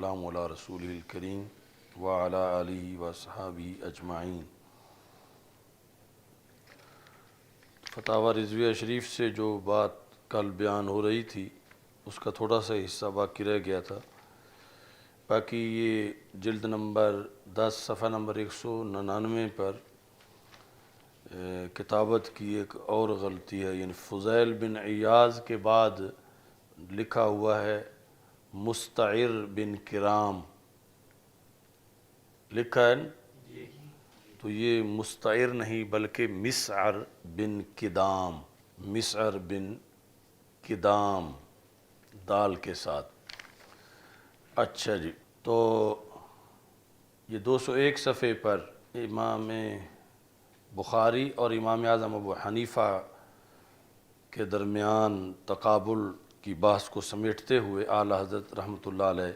والسلام علی رسول الکریم وعلی آلہ وصحبہ اجمعین۔ فتاوی رضویہ شریف سے جو بات کل بیان ہو رہی تھی اس کا تھوڑا سا حصہ باقی رہ گیا تھا۔ باقی یہ جلد نمبر 10 صفحہ نمبر 199 پر کتابت کی ایک اور غلطی ہے، یعنی فضیل بن عیاض کے بعد لکھا ہوا ہے مستعر بن کرام، لکھا ہے نا؟ تو یہ مستعر نہیں بلکہ مسعر بن کدام، مسعر بن کدام دال کے ساتھ۔ اچھا جی، تو یہ 201 صفحے پر امام بخاری اور امام اعظم ابو حنیفہ کے درمیان تقابل کی بحث کو سمیٹتے ہوئے اعلیٰ حضرت رحمۃ اللہ علیہ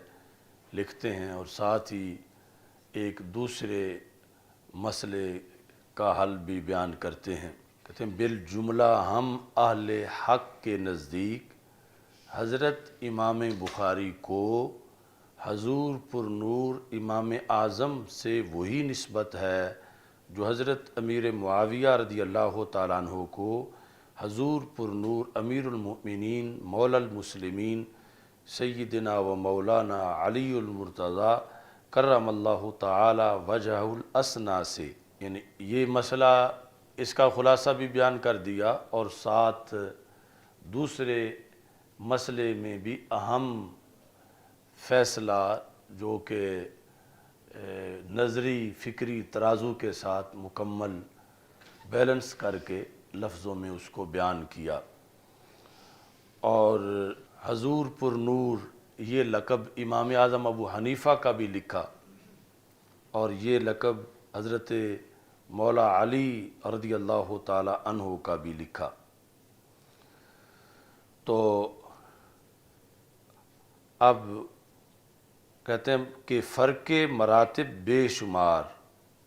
لکھتے ہیں اور ساتھ ہی ایک دوسرے مسئلے کا حل بھی بیان کرتے ہیں۔ کہتے ہیں بالجملہ ہم اہل حق کے نزدیک حضرت امام بخاری کو حضور پر نور امام اعظم سے وہی نسبت ہے جو حضرت امیر معاویہ رضی اللہ تعالیٰ عنہ کو حضور پر نور امیر المؤمنین مولا المسلمین سیدنا و مولانا علی المرتضی کرم اللہ تعالی وجہ الاسنا سے، یعنی یہ مسئلہ اس کا خلاصہ بھی بیان کر دیا اور ساتھ دوسرے مسئلے میں بھی اہم فیصلہ جو کہ نظری فکری ترازو کے ساتھ مکمل بیلنس کر کے لفظوں میں اس کو بیان کیا۔ اور حضور پر نور یہ لقب امام اعظم ابو حنیفہ کا بھی لکھا اور یہ لقب حضرت مولا علی رضی اللہ تعالی عنہ کا بھی لکھا۔ تو اب کہتے ہیں کہ فرق مراتب بے شمار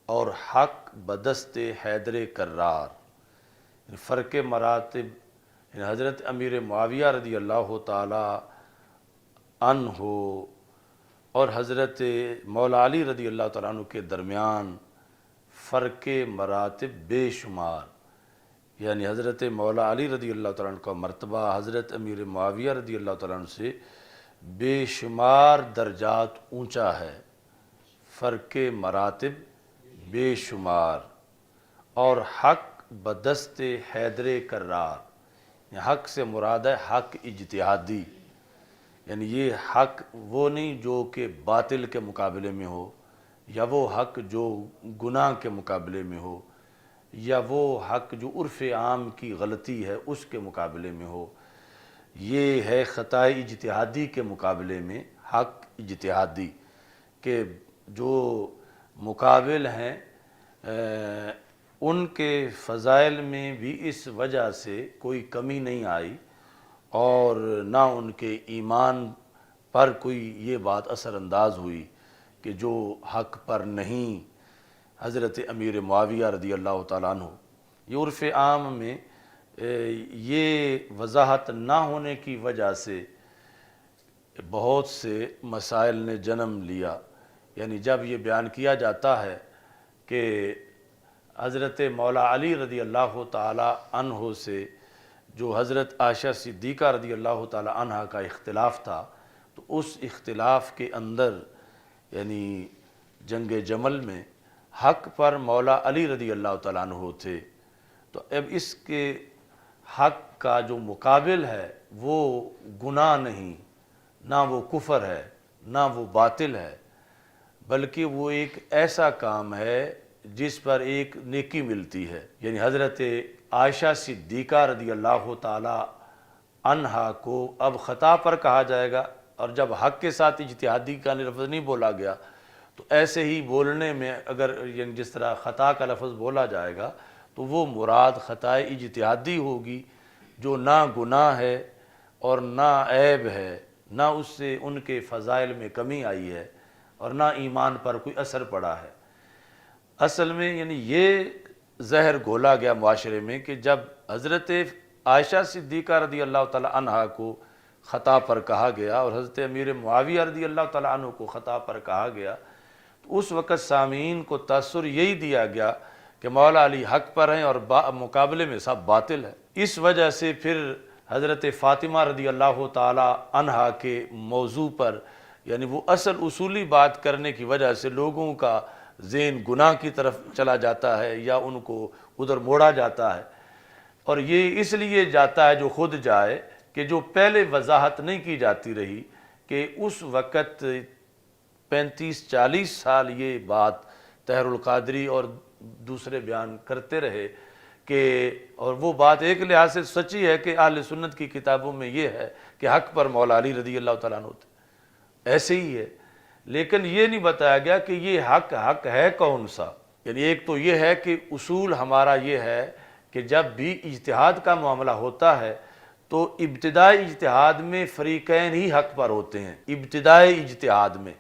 اور حق بدست حیدر کرار، فرق مراتب یعنی حضرت امیر معاویہ رضی اللہ تعالی عنہ اور حضرت مولا علی رضی اللہ تعالیٰ عنہ کے درمیان فرق مراتب بے شمار، یعنی حضرت مولا علی رضی اللہ تعالیٰ عنہ کا مرتبہ حضرت امیر معاویہ رضی اللہ تعالیٰ عنہ سے بے شمار درجات اونچا ہے۔ فرق مراتب بے شمار اور حق بدست حیدر کرار، حق سے مراد ہے حق اجتہادی، یعنی یہ حق وہ نہیں جو کہ باطل کے مقابلے میں ہو، یا وہ حق جو گناہ کے مقابلے میں ہو، یا وہ حق جو عرف عام کی غلطی ہے اس کے مقابلے میں ہو۔ یہ ہے خطائے اجتہادی کے مقابلے میں حق اجتہادی، کہ جو مقابل ہیں ان کے فضائل میں بھی اس وجہ سے کوئی کمی نہیں آئی اور نہ ان کے ایمان پر کوئی یہ بات اثر انداز ہوئی کہ جو حق پر نہیں حضرت امیر معاویہ رضی اللہ تعالیٰ عنہ۔ یہ عرف عام میں یہ وضاحت نہ ہونے کی وجہ سے بہت سے مسائل نے جنم لیا، یعنی جب یہ بیان کیا جاتا ہے کہ حضرت مولا علی رضی اللہ تعالی عنہ سے جو حضرت عائشہ صدیقہ رضی اللہ تعالی عنہ کا اختلاف تھا، تو اس اختلاف کے اندر یعنی جنگ جمل میں حق پر مولا علی رضی اللہ تعالیٰ عنہ تھے، تو اب اس کے حق کا جو مقابل ہے وہ گناہ نہیں، نہ وہ کفر ہے، نہ وہ باطل ہے، بلکہ وہ ایک ایسا کام ہے جس پر ایک نیکی ملتی ہے۔ یعنی حضرت عائشہ صدیقہ رضی اللہ تعالی عنہا کو اب خطا پر کہا جائے گا، اور جب حق کے ساتھ اجتہادی کا لفظ نہیں بولا گیا تو ایسے ہی بولنے میں اگر یعنی جس طرح خطا کا لفظ بولا جائے گا تو وہ مراد خطائے اجتہادی ہوگی جو نہ گناہ ہے اور نہ عیب ہے، نہ اس سے ان کے فضائل میں کمی آئی ہے اور نہ ایمان پر کوئی اثر پڑا ہے۔ اصل میں یعنی یہ زہر گھولا گیا معاشرے میں کہ جب حضرت عائشہ صدیقہ رضی اللہ تعالی عنہا کو خطا پر کہا گیا اور حضرت امیر معاویہ رضی اللہ تعالیٰ عنہ کو خطا پر کہا گیا، تو اس وقت سامعین کو تاثر یہی دیا گیا کہ مولا علی حق پر ہیں اور مقابلے میں سب باطل ہے۔ اس وجہ سے پھر حضرت فاطمہ رضی اللہ تعالیٰ عنہا کے موضوع پر یعنی وہ اصل اصولی بات کرنے کی وجہ سے لوگوں کا ذہن گناہ کی طرف چلا جاتا ہے یا ان کو ادھر موڑا جاتا ہے، اور یہ اس لیے جاتا ہے جو خود جائے کہ جو پہلے وضاحت نہیں کی جاتی رہی کہ اس وقت 35-40 سال یہ بات طاہر القادری اور دوسرے بیان کرتے رہے کہ، اور وہ بات ایک لحاظ سے سچی ہے کہ اہل سنت کی کتابوں میں یہ ہے کہ حق پر مولا علی رضی اللہ تعالیٰ عنہ تھے، ایسے ہی ہے، لیکن یہ نہیں بتایا گیا کہ یہ حق ہے کون سا۔ یعنی ایک تو یہ ہے کہ اصول ہمارا یہ ہے کہ جب بھی اجتہاد کا معاملہ ہوتا ہے تو ابتدائی اجتہاد میں فریقین ہی حق پر ہوتے ہیں، ابتدائی اجتہاد میں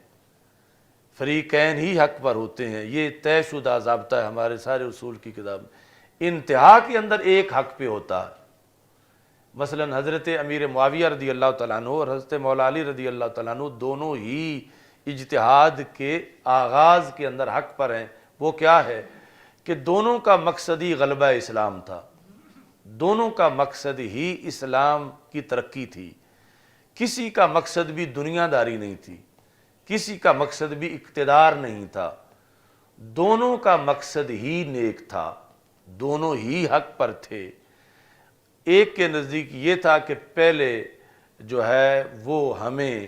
فریقین ہی حق پر ہوتے ہیں، یہ طے شدہ ضابطہ ہے ہمارے سارے اصول کی کتاب میں۔ انتہا کے اندر ایک حق پہ ہوتا ہے، مثلا حضرت امیر معاویہ رضی اللہ تعالیٰ عنہ اور حضرت مولا علی رضی اللہ تعالیٰ عنہ دونوں ہی اجتہاد کے آغاز کے اندر حق پر ہیں۔ وہ کیا ہے کہ دونوں کا مقصد ہی غلبہ اسلام تھا، دونوں کا مقصد ہی اسلام کی ترقی تھی، کسی کا مقصد بھی دنیا داری نہیں تھی، کسی کا مقصد بھی اقتدار نہیں تھا، دونوں کا مقصد ہی نیک تھا، دونوں ہی حق پر تھے۔ ایک کے نزدیک یہ تھا کہ پہلے جو ہے وہ ہمیں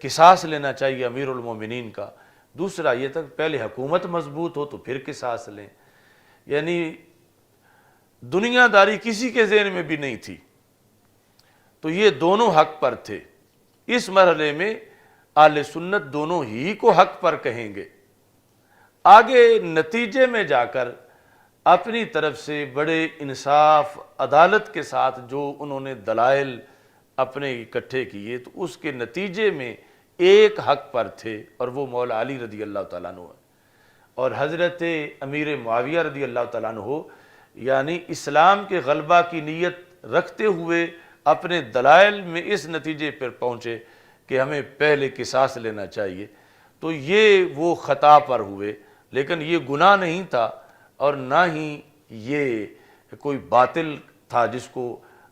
قصاص لینا چاہیے امیر المومنین کا، دوسرا یہ تھا کہ پہلے حکومت مضبوط ہو تو پھر قصاص لیں، یعنی دنیا داری کسی کے ذہن میں بھی نہیں تھی، تو یہ دونوں حق پر تھے۔ اس مرحلے میں اہل سنت دونوں ہی کو حق پر کہیں گے، آگے نتیجے میں جا کر اپنی طرف سے بڑے انصاف عدالت کے ساتھ جو انہوں نے دلائل اپنے اکٹھے کیے تو اس کے نتیجے میں ایک حق پر تھے اور وہ مولا علی رضی اللہ تعالیٰ عنہ ہے، اور حضرت امیر معاویہ رضی اللہ تعالیٰ عنہ یعنی اسلام کے غلبہ کی نیت رکھتے ہوئے اپنے دلائل میں اس نتیجے پر پہنچے کہ ہمیں پہلے قصاص لینا چاہیے، تو یہ وہ خطا پر ہوئے، لیکن یہ گناہ نہیں تھا اور نہ ہی یہ کوئی باطل تھا جس کو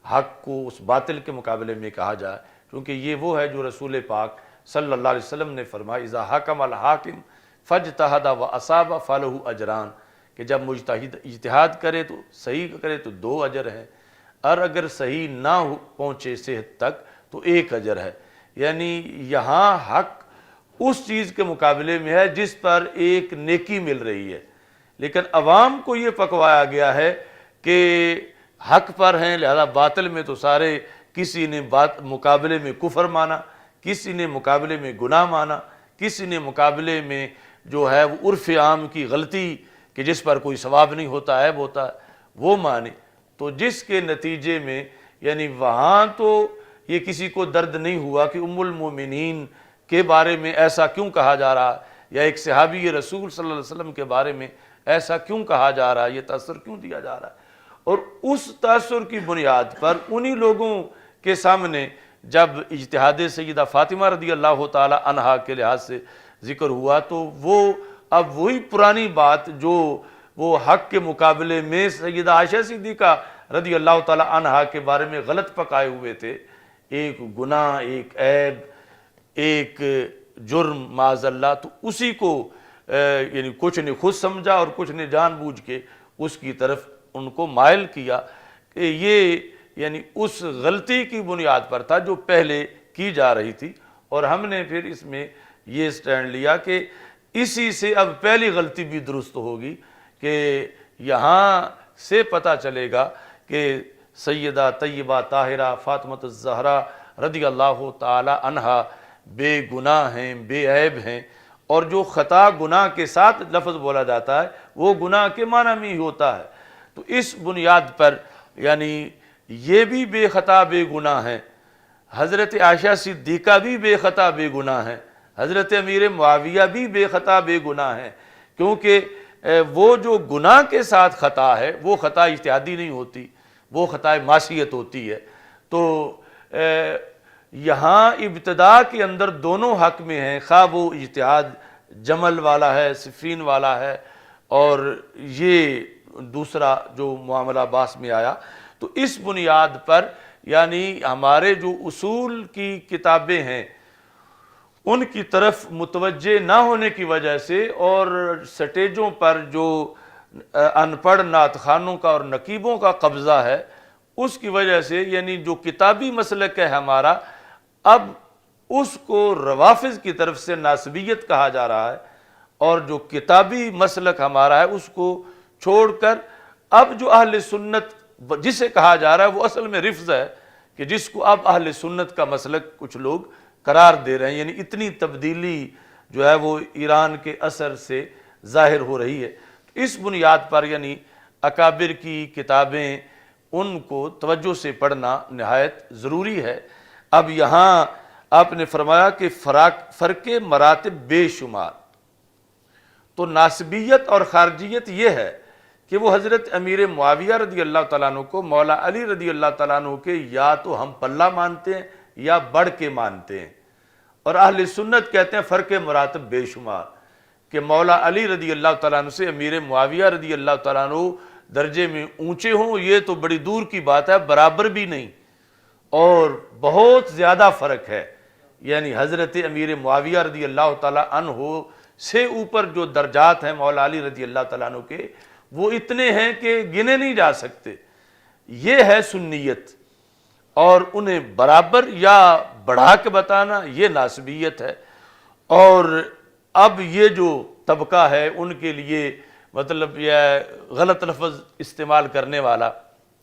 حق کو اس باطل کے مقابلے میں کہا جائے، کیونکہ یہ وہ ہے جو رسول پاک صلی اللہ علیہ وسلم نے فرمایا اذا حکم الحاکم فاجتہد واصاب فلہ اجران، کہ جب مجتہد اجتہاد کرے تو صحیح کرے تو 2 اجر ہیں، اور اگر صحیح نہ پہنچے صحت تک تو 1 اجر ہے۔ یعنی یہاں حق اس چیز کے مقابلے میں ہے جس پر ایک نیکی مل رہی ہے، لیکن عوام کو یہ پکوایا گیا ہے کہ حق پر ہیں لہذا باطل میں تو سارے، کسی نے مقابلے میں کفر مانا، کسی نے مقابلے میں گناہ مانا، کسی نے مقابلے میں جو ہے وہ عرف عام کی غلطی کہ جس پر کوئی ثواب نہیں ہوتا عیب ہوتا ہے وہ مانے، تو جس کے نتیجے میں یعنی وہاں تو یہ کسی کو درد نہیں ہوا کہ ام المومنین کے بارے میں ایسا کیوں کہا جا رہا، یا ایک صحابی رسول صلی اللہ علیہ وسلم کے بارے میں ایسا کیوں کہا جا رہا ہے، یہ تاثر کیوں دیا جا رہا ہے، اور اس تاثر کی بنیاد پر انہی لوگوں کے سامنے جب اجتہاد سیدہ فاطمہ رضی اللہ تعالی عنہا کے لحاظ سے ذکر ہوا تو وہ اب وہی پرانی بات جو وہ حق کے مقابلے میں سیدہ عائشہ صدیقہ رضی اللہ تعالی عنہا کے بارے میں غلط پکائے ہوئے تھے، ایک گناہ، ایک عیب، ایک جرم معاذ اللہ، تو اسی کو یعنی کچھ نے خود سمجھا اور کچھ نے جان بوجھ کے اس کی طرف ان کو مائل کیا کہ یہ یعنی اس غلطی کی بنیاد پر تھا جو پہلے کی جا رہی تھی، اور ہم نے پھر اس میں یہ سٹینڈ لیا کہ اسی سے اب پہلی غلطی بھی درست ہوگی کہ یہاں سے پتہ چلے گا کہ سیدہ طیبہ طاہرہ فاطمہ الزہرا رضی اللہ تعالی عنہا بے گناہ ہیں، بے عیب ہیں، اور جو خطا گناہ کے ساتھ لفظ بولا جاتا ہے وہ گناہ کے معنی میں ہی ہوتا ہے، تو اس بنیاد پر یعنی یہ بھی بے خطا بے گناہ ہیں، حضرت عائشہ صدیقہ بھی بے خطا بے گناہ ہیں، حضرت امیر معاویہ بھی بے خطا بے گناہ ہیں، کیونکہ وہ جو گناہ کے ساتھ خطا ہے وہ خطا اجتہادی نہیں ہوتی، وہ خطا معصیت ہوتی ہے، تو یہاں ابتدا کے اندر دونوں حق میں ہیں، خواہ وہ اجتہاد جمل والا ہے، صفین والا ہے، اور یہ دوسرا جو معاملہ باس میں آیا، تو اس بنیاد پر یعنی ہمارے جو اصول کی کتابیں ہیں ان کی طرف متوجہ نہ ہونے کی وجہ سے، اور سٹیجوں پر جو ان پڑھ نعت خوانوں کا اور نقیبوں کا قبضہ ہے اس کی وجہ سے، یعنی جو کتابی مسلک ہے ہمارا، اب اس کو روافض کی طرف سے ناسبیت کہا جا رہا ہے، اور جو کتابی مسلک ہمارا ہے اس کو چھوڑ کر اب جو اہل سنت جسے کہا جا رہا ہے وہ اصل میں رفض ہے، کہ جس کو اب اہل سنت کا مسلک کچھ لوگ قرار دے رہے ہیں۔ یعنی اتنی تبدیلی جو ہے وہ ایران کے اثر سے ظاہر ہو رہی ہے۔ اس بنیاد پر یعنی اکابر کی کتابیں ان کو توجہ سے پڑھنا نہایت ضروری ہے۔ اب یہاں آپ نے فرمایا کہ فرق مراتب بے شمار، تو ناسبیت اور خارجیت یہ ہے کہ وہ حضرت امیر معاویہ رضی اللہ تعالیٰ عنہ کو مولا علی رضی اللہ تعالیٰ عنہ کے یا تو ہم پلہ مانتے ہیں یا بڑھ کے مانتے ہیں، اور اہل سنت کہتے ہیں فرق مراتب بے شمار، کہ مولا علی رضی اللہ تعالیٰ عنہ سے امیر معاویہ رضی اللہ تعالیٰ عنہ درجے میں اونچے ہوں یہ تو بڑی دور کی بات ہے، برابر بھی نہیں، اور بہت زیادہ فرق ہے۔ یعنی حضرت امیر معاویہ رضی اللہ تعالیٰ عنہ سے اوپر جو درجات ہیں مولا علی رضی اللہ تعالیٰ عنہ کے، وہ اتنے ہیں کہ گنے نہیں جا سکتے۔ یہ ہے سنیت، اور انہیں برابر یا بڑھا کے بتانا یہ ناسبیت ہے۔ اور اب یہ جو طبقہ ہے ان کے لیے مطلب یہ غلط لفظ استعمال کرنے والا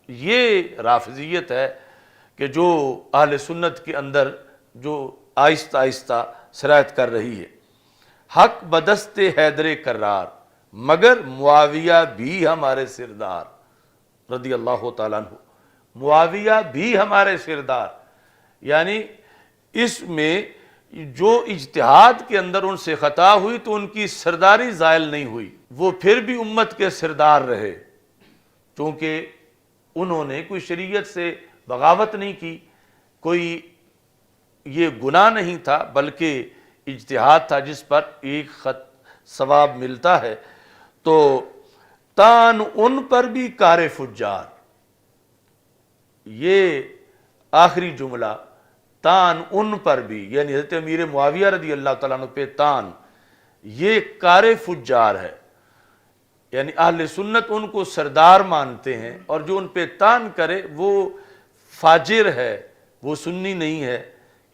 یہ رافضیت ہے، کہ جو اہل سنت کے اندر جو آہستہ آہستہ سرایت کر رہی ہے۔ حق بدست حیدر کرار مگر معاویہ بھی ہمارے سردار رضی اللہ تعالیٰ عنہ، معاویہ بھی ہمارے سردار، یعنی اس میں جو اجتہاد کے اندر ان سے خطا ہوئی تو ان کی سرداری زائل نہیں ہوئی، وہ پھر بھی امت کے سردار رہے، چونکہ انہوں نے کوئی شریعت سے بغاوت نہیں کی، کوئی یہ گناہ نہیں تھا، بلکہ اجتہاد تھا جس پر ایک خط ثواب ملتا ہے۔ تو تان ان پر بھی کار فجار، یہ آخری جملہ تان ان پر بھی، یعنی حضرت امیر معاویہ رضی اللہ تعالیٰ عنہ پہ تان، یہ کار فجار ہے، یعنی اہل سنت ان کو سردار مانتے ہیں، اور جو ان پہ تان کرے وہ فاجر ہے، وہ سنی نہیں ہے،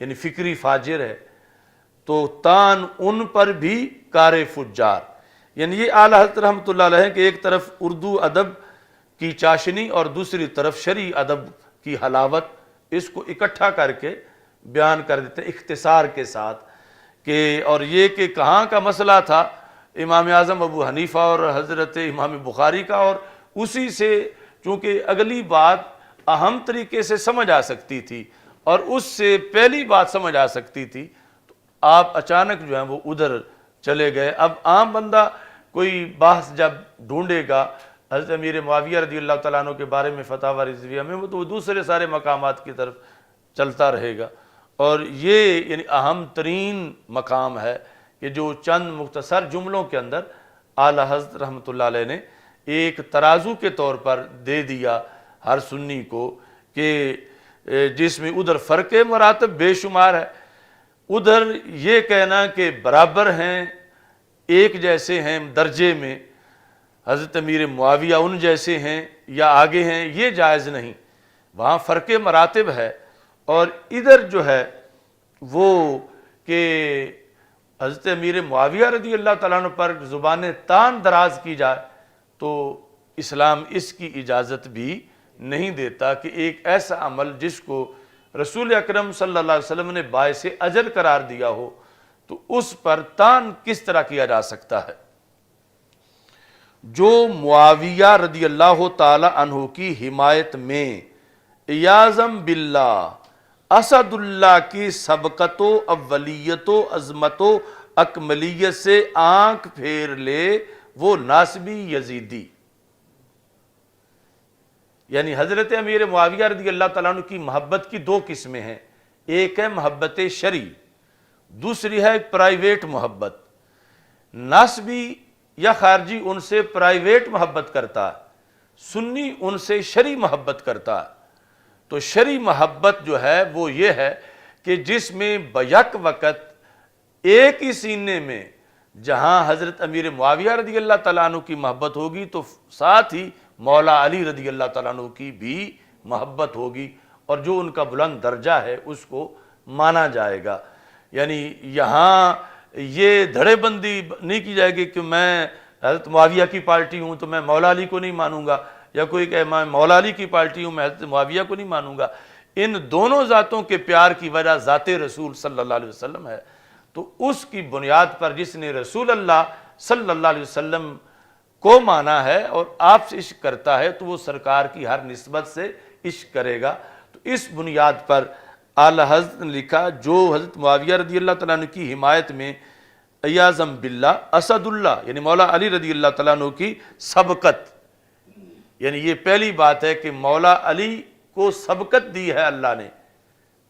یعنی فکری فاجر ہے۔ تو تان ان پر بھی کار فجار، یعنی یہ اعلیٰ حضرت رحمۃ اللہ علیہ کہ ایک طرف اردو ادب کی چاشنی اور دوسری طرف شرعی ادب کی حلاوت، اس کو اکٹھا کر کے بیان کر دیتے ہیں اختصار کے ساتھ، کہ اور یہ کہ کہاں کا مسئلہ تھا امام اعظم ابو حنیفہ اور حضرت امام بخاری کا، اور اسی سے چونکہ اگلی بات اہم طریقے سے سمجھ آ سکتی تھی اور اس سے پہلی بات سمجھ آ سکتی تھی، تو آپ اچانک جو ہیں وہ ادھر چلے گئے۔ اب عام بندہ کوئی بحث جب ڈھونڈے گا حضرت امیر معاویہ رضی اللہ تعالیٰ عنہ کے بارے میں فتاوی رضویہ میں، وہ تو دوسرے سارے مقامات کی طرف چلتا رہے گا، اور یہ یعنی اہم ترین مقام ہے کہ جو چند مختصر جملوں کے اندر اعلیٰ حضرت رحمۃ اللہ علیہ نے ایک ترازو کے طور پر دے دیا ہر سنی کو، کہ جس میں ادھر فرق مراتب بے شمار ہے، ادھر یہ کہنا کہ برابر ہیں، ایک جیسے ہیں درجے میں، حضرت امیر معاویہ ان جیسے ہیں یا آگے ہیں، یہ جائز نہیں، وہاں فرق مراتب ہے۔ اور ادھر جو ہے وہ کہ حضرت امیر معاویہ رضی اللہ تعالیٰ عنہ پر زبان تان دراز کی جائے، تو اسلام اس کی اجازت بھی نہیں دیتا کہ ایک ایسا عمل جس کو رسول اکرم صلی اللہ علیہ وسلم نے باعث اجر قرار دیا ہو، تو اس پر تان کس طرح کیا جا سکتا ہے۔ جو معاویہ رضی اللہ تعالی عنہ کی حمایت میں عیاذم باللہ اسد اللہ کی سبقت و اولیت و عظمت و اکملیت سے آنکھ پھیر لے وہ ناسبی یزیدی، یعنی حضرت امیر معاویہ رضی اللہ تعالیٰ عنہ کی محبت کی دو قسمیں ہیں، ایک ہے محبت شرعی، دوسری ہے پرائیویٹ محبت۔ ناسبی یا خارجی ان سے پرائیویٹ محبت کرتا ہے، سنی ان سے شرعی محبت کرتا ہے۔ تو شرعی محبت جو ہے وہ یہ ہے کہ جس میں بیک وقت ایک ہی سینے میں جہاں حضرت امیر معاویہ رضی اللہ تعالیٰ عنہ کی محبت ہوگی تو ساتھ ہی مولا علی رضی اللہ تعالیٰ عنہ کی بھی محبت ہوگی، اور جو ان کا بلند درجہ ہے اس کو مانا جائے گا۔ یعنی یہاں یہ دھڑے بندی نہیں کی جائے گی کہ میں حضرت معاویہ کی پارٹی ہوں تو میں مولا علی کو نہیں مانوں گا، یا کوئی کہ میں مولا علی کی پارٹی ہوں میں حضرت معاویہ کو نہیں مانوں گا۔ ان دونوں ذاتوں کے پیار کی وجہ ذات رسول صلی اللہ علیہ وسلم ہے، تو اس کی بنیاد پر جس نے رسول اللہ صلی اللہ علیہ وسلم کو مانا ہے اور آپ سے عشق کرتا ہے تو وہ سرکار کی ہر نسبت سے عشق کرے گا۔ تو اس بنیاد پر اعلی حضرت نے لکھا جو حضرت معاویہ رضی اللہ تعالیٰ عنہ کی حمایت میں ایاذم باللہ اسد اللہ یعنی مولا علی رضی اللہ تعالیٰ عنہ کی سبقت، یعنی یہ پہلی بات ہے کہ مولا علی کو سبقت دی ہے اللہ نے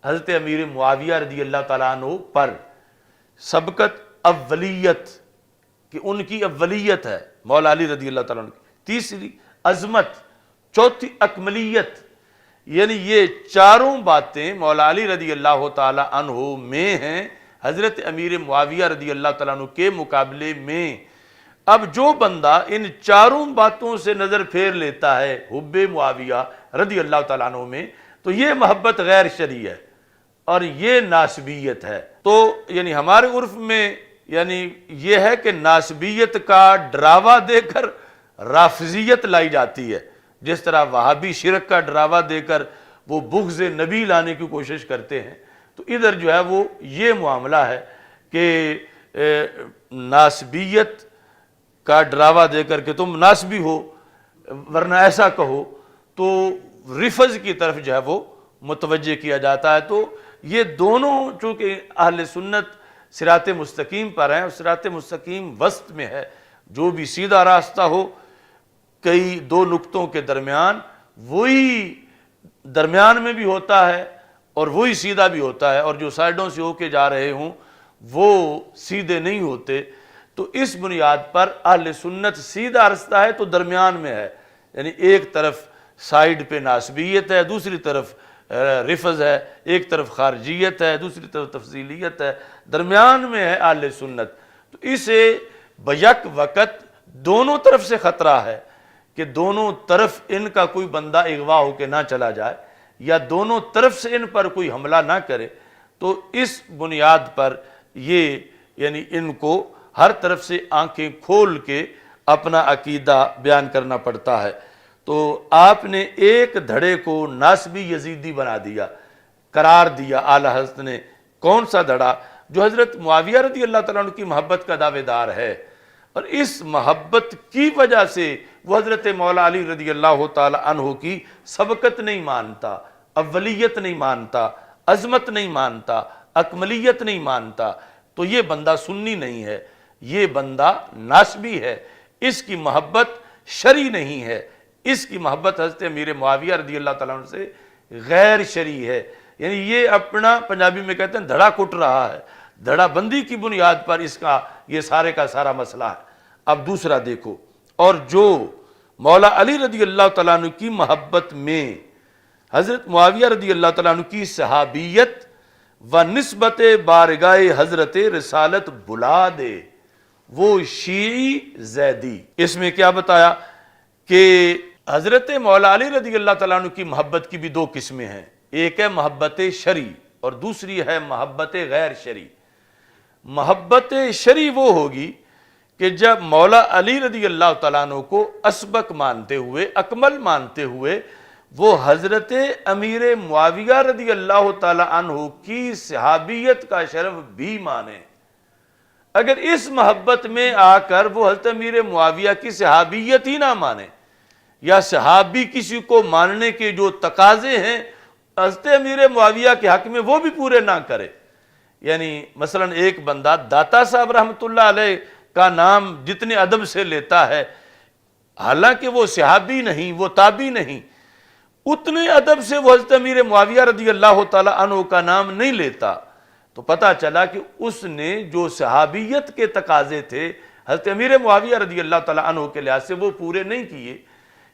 حضرت امیر معاویہ رضی اللہ تعالیٰ عنہ پر، سبقت اولیت کہ ان کی اولیت ہے مولا علی رضی اللہ تعالیٰ عنہ کی، تیسری عظمت، چوتھی اکملیت، یعنی یہ چاروں باتیں مولا علی رضی اللہ تعالیٰ عنہ میں ہیں حضرت امیر معاویہ رضی اللہ تعالیٰ عنہ کے مقابلے میں۔ اب جو بندہ ان چاروں باتوں سے نظر پھیر لیتا ہے حب معاویہ رضی اللہ تعالیٰ عنہ میں، تو یہ محبت غیر شرعی ہے اور یہ ناسبیت ہے۔ تو یعنی ہمارے عرف میں یعنی یہ ہے کہ ناسبیت کا ڈراوا دے کر رافضیت لائی جاتی ہے، جس طرح وہابی شرک کا ڈراوا دے کر وہ بغض نبی لانے کی کوشش کرتے ہیں، تو ادھر جو ہے وہ یہ معاملہ ہے کہ ناسبیت کا ڈراوا دے کر کہ تم ناسبی ہو ورنہ ایسا کہو، تو رفض کی طرف جو ہے وہ متوجہ کیا جاتا ہے۔ تو یہ دونوں چونکہ اہل سنت صراط مستقیم پر ہیں اور صراط مستقیم وسط میں ہے، جو بھی سیدھا راستہ ہو کئی دو نقطوں کے درمیان وہی درمیان میں بھی ہوتا ہے اور وہی سیدھا بھی ہوتا ہے، اور جو سائیڈوں سے ہو کے جا رہے ہوں وہ سیدھے نہیں ہوتے۔ تو اس بنیاد پر اہل سنت سیدھا راستہ ہے تو درمیان میں ہے، یعنی ایک طرف سائیڈ پہ ناسبیت ہے، دوسری طرف رفض ہے، ایک طرف خارجیت ہے، دوسری طرف تفضیلیت ہے، درمیان میں ہے اہل سنت۔ تو اسے بیک وقت دونوں طرف سے خطرہ ہے کہ دونوں طرف ان کا کوئی بندہ اغوا ہو کے نہ چلا جائے یا دونوں طرف سے ان پر کوئی حملہ نہ کرے، تو اس بنیاد پر یہ یعنی ان کو ہر طرف سے آنکھیں کھول کے اپنا عقیدہ بیان کرنا پڑتا ہے۔ تو آپ نے ایک دھڑے کو ناسبی یزیدی بنا دیا، قرار دیا اعلی حضرت نے۔ کون سا دھڑا؟ جو حضرت معاویہ رضی اللہ تعالیٰ عنہ کی محبت کا دعوے دار ہے، اور اس محبت کی وجہ سے وہ حضرت مولا علی رضی اللہ تعالیٰ عنہ کی سبقت نہیں مانتا، اولیت نہیں مانتا، عظمت نہیں مانتا، اکملیت نہیں مانتا، تو یہ بندہ سنی نہیں ہے، یہ بندہ ناسبی ہے، اس کی محبت شرعی نہیں ہے، اس کی محبت حضرت امیر معاویہ رضی اللہ تعالیٰ عنہ سے غیر شرعی ہے۔ یعنی یہ اپنا پنجابی میں کہتے ہیں دھڑا کٹ رہا ہے، دھڑا بندی کی بنیاد پر اس کا یہ سارے کا سارا مسئلہ ہے۔ اب دوسرا دیکھو، اور جو مولا علی رضی اللہ تعالیٰ عنہ کی محبت میں حضرت معاویہ رضی اللہ تعالیٰ عنہ کی صحابیت و نسبت بارگاہ حضرت رسالت بلا دے، وہ شیعی زیدی۔ اس میں کیا بتایا کہ حضرت مولا علی رضی اللہ تعالیٰ عنہ کی محبت کی بھی دو قسمیں ہیں، ایک ہے محبت شرعی اور دوسری ہے محبت غیر شرعی۔ محبت شرعی وہ ہوگی کہ جب مولا علی رضی اللہ تعالیٰ عنہ کو اسبق مانتے ہوئے، اکمل مانتے ہوئے، وہ حضرت امیر معاویہ رضی اللہ تعالیٰ عنہ کی صحابیت کا شرف بھی مانے۔ اگر اس محبت میں آ کر وہ حضرت امیر معاویہ کی صحابیت ہی نہ مانے، یا صحابی کسی کو ماننے کے جو تقاضے ہیں حضرت امیر معاویہ کے حق میں وہ بھی پورے نہ کرے، یعنی مثلا ایک بندہ داتا صاحب رحمۃ اللہ علیہ کا نام جتنے ادب سے لیتا ہے، حالانکہ وہ صحابی نہیں، وہ تابعی نہیں، اتنے ادب سے وہ حضرت امیر معاویہ رضی اللہ تعالی عنہ کا نام نہیں لیتا، تو پتہ چلا کہ اس نے جو صحابیت کے تقاضے تھے حضرت امیر معاویہ رضی اللہ تعالی عنہ کے لحاظ سے وہ پورے نہیں کیے۔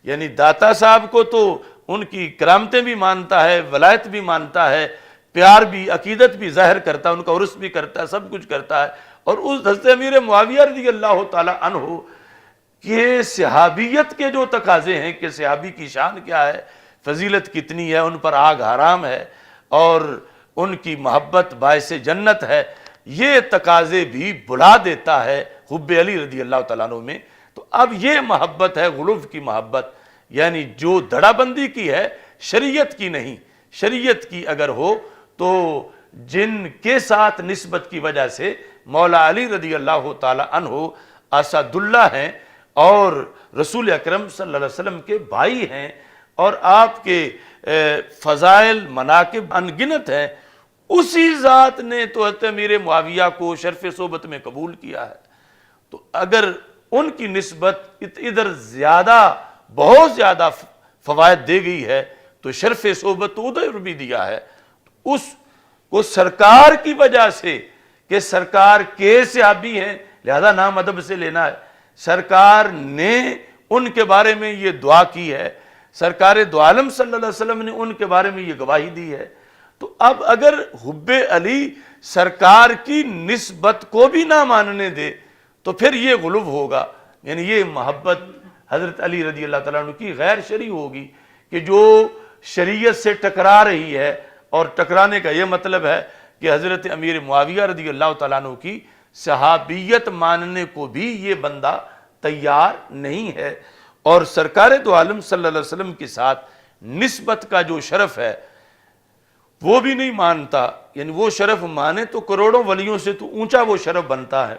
یعنی داتا صاحب کو تو ان کی کرامتیں بھی مانتا ہے، ولایت بھی مانتا ہے، پیار بھی، عقیدت بھی ظاہر کرتا ہے، ان کا عرس بھی کرتا ہے، سب کچھ کرتا ہے، اور اس حضرت امیر معاویہ رضی اللہ تعالی عنہ کہ صحابیت کے جو تقاضے ہیں کہ صحابی کی شان کیا ہے، فضیلت کتنی ہے، ان پر آگ حرام ہے اور ان کی محبت باعث جنت ہے، یہ تقاضے بھی بلا دیتا ہے حب علی رضی اللہ تعالیٰ عنہ میں۔ تو اب یہ محبت ہے غلو کی محبت، یعنی جو دھڑا بندی کی ہے، شریعت کی نہیں۔ شریعت کی اگر ہو تو جن کے ساتھ نسبت کی وجہ سے مولا علی رضی اللہ تعالیٰ عنہ اسد اللہ ہیں اور رسول اکرم صلی اللہ علیہ وسلم کے بھائی ہیں، اور آپ کے فضائل مناقب انگنت ہیں، اسی ذات نے تو حضرت امیر معاویہ کو شرف صحبت میں قبول کیا ہے۔ تو اگر ان کی نسبت ادھر زیادہ، بہت زیادہ فوائد دے گئی ہے تو شرف صحبت تو ادھر بھی دیا ہے، اس کو سرکار کی وجہ سے کہ سرکار کے صحابی ہیں لہذا نام ادب سے لینا ہے، سرکار نے ان کے بارے میں یہ دعا کی ہے، سرکار دو عالم صلی اللہ علیہ وسلم نے ان کے بارے میں یہ گواہی دی ہے، تو اب اگر حب علی سرکار کی نسبت کو بھی نہ ماننے دے تو پھر یہ غلو ہوگا، یعنی یہ محبت حضرت علی رضی اللہ تعالیٰ عنہ کی غیر شرعی ہوگی کہ جو شریعت سے ٹکرا رہی ہے، اور ٹکرانے کا یہ مطلب ہے کہ حضرت امیر معاویہ رضی اللہ تعالیٰ عنہ کی صحابیت ماننے کو بھی یہ بندہ تیار نہیں ہے، اور سرکار دو عالم صلی اللہ علیہ وسلم کے ساتھ نسبت کا جو شرف ہے وہ بھی نہیں مانتا، یعنی وہ شرف مانے تو کروڑوں ولیوں سے تو اونچا وہ شرف بنتا ہے۔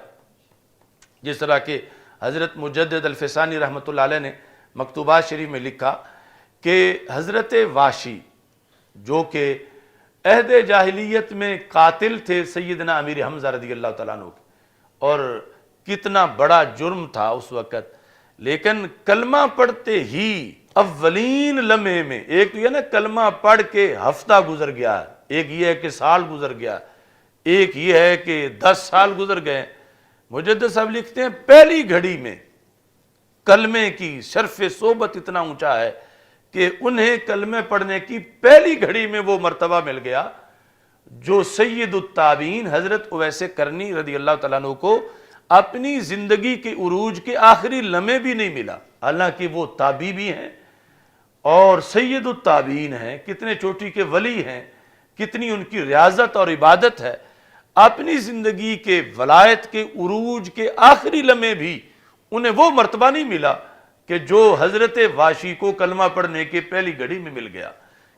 جس طرح کہ حضرت مجدد الفسانی رحمۃ اللہ علیہ نے مکتوبات شریف میں لکھا کہ حضرت واشی جو کہ عہد جاہلیت میں قاتل تھے سیدنا امیر حمزہ رضی اللہ تعالیٰ عنہ کے، اور کتنا بڑا جرم تھا اس وقت، لیکن کلمہ پڑھتے ہی اولین لمحے میں، ایک تو یہ نا کلمہ پڑھ کے ہفتہ گزر گیا، ایک یہ ہے کہ سال گزر گیا، ایک یہ ہے کہ 10 سال گزر گئے، مجدد صاحب لکھتے ہیں پہلی گھڑی میں کلمے کی شرف صحبت اتنا اونچا ہے کہ انہیں کلمے پڑھنے کی پہلی گھڑی میں وہ مرتبہ مل گیا جو سید التابعین حضرت اویس کرنی رضی اللہ تعالیٰ عنہ کو اپنی زندگی کے عروج کے آخری لمحے بھی نہیں ملا، حالانکہ وہ تابعی بھی ہیں اور سید التابعین ہیں، کتنے چوٹی کے ولی ہیں، کتنی ان کی ریاضت اور عبادت ہے، اپنی زندگی کے ولایت کے عروج کے آخری لمحے بھی انہیں وہ مرتبہ نہیں ملا کہ جو حضرت واشی کو کلمہ پڑھنے کے پہلی گھڑی میں مل گیا،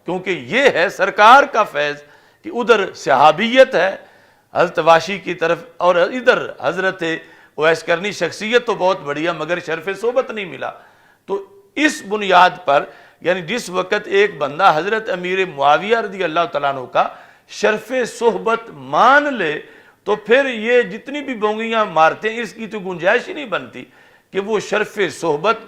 کیونکہ یہ ہے سرکار کا فیض کہ ادھر صحابیت ہے حضرت واشی کی طرف، اور ادھر حضرت اویس کرنی شخصیت تو بہت بڑی ہے مگر شرف صحبت نہیں ملا۔ تو اس بنیاد پر یعنی جس وقت ایک بندہ حضرت امیر معاویہ رضی اللہ تعالیٰ عنہ کا شرف صحبت مان لے تو پھر یہ جتنی بھی بونگیاں مارتے ہیں اس کی تو گنجائش ہی نہیں بنتی کہ وہ شرف صحبت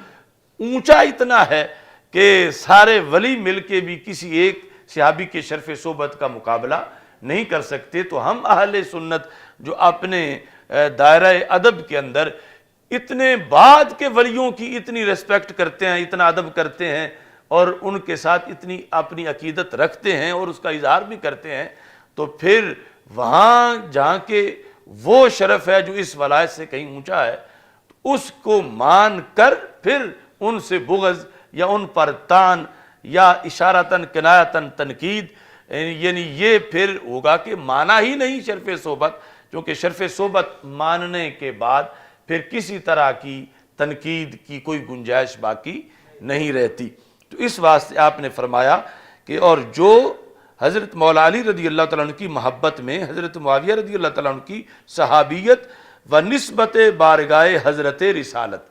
اونچا اتنا ہے کہ سارے ولی مل کے بھی کسی ایک صحابی کے شرف صحبت کا مقابلہ نہیں کر سکتے۔ تو ہم اہل سنت جو اپنے دائرہ ادب کے اندر اتنے بعد کے ولیوں کی اتنی ریسپیکٹ کرتے ہیں، اتنا ادب کرتے ہیں اور ان کے ساتھ اتنی اپنی عقیدت رکھتے ہیں اور اس کا اظہار بھی کرتے ہیں، تو پھر وہاں جہاں کے وہ شرف ہے جو اس ولایت سے کہیں اونچا ہے اس کو مان کر پھر ان سے بغض یا ان پر تان یا اشارتاً کنایتاً تنقید، یعنی یہ پھر ہوگا کہ مانا ہی نہیں شرف صحبت، کیونکہ شرف صحبت ماننے کے بعد پھر کسی طرح کی تنقید کی کوئی گنجائش باقی نہیں رہتی۔ تو اس واسطے آپ نے فرمایا کہ اور جو حضرت مولا علی رضی اللہ تعالیٰ عنہ کی محبت میں حضرت معاویہ رضی اللہ تعالیٰ عنہ کی صحابیت و نسبت بارگاہ حضرت رسالت،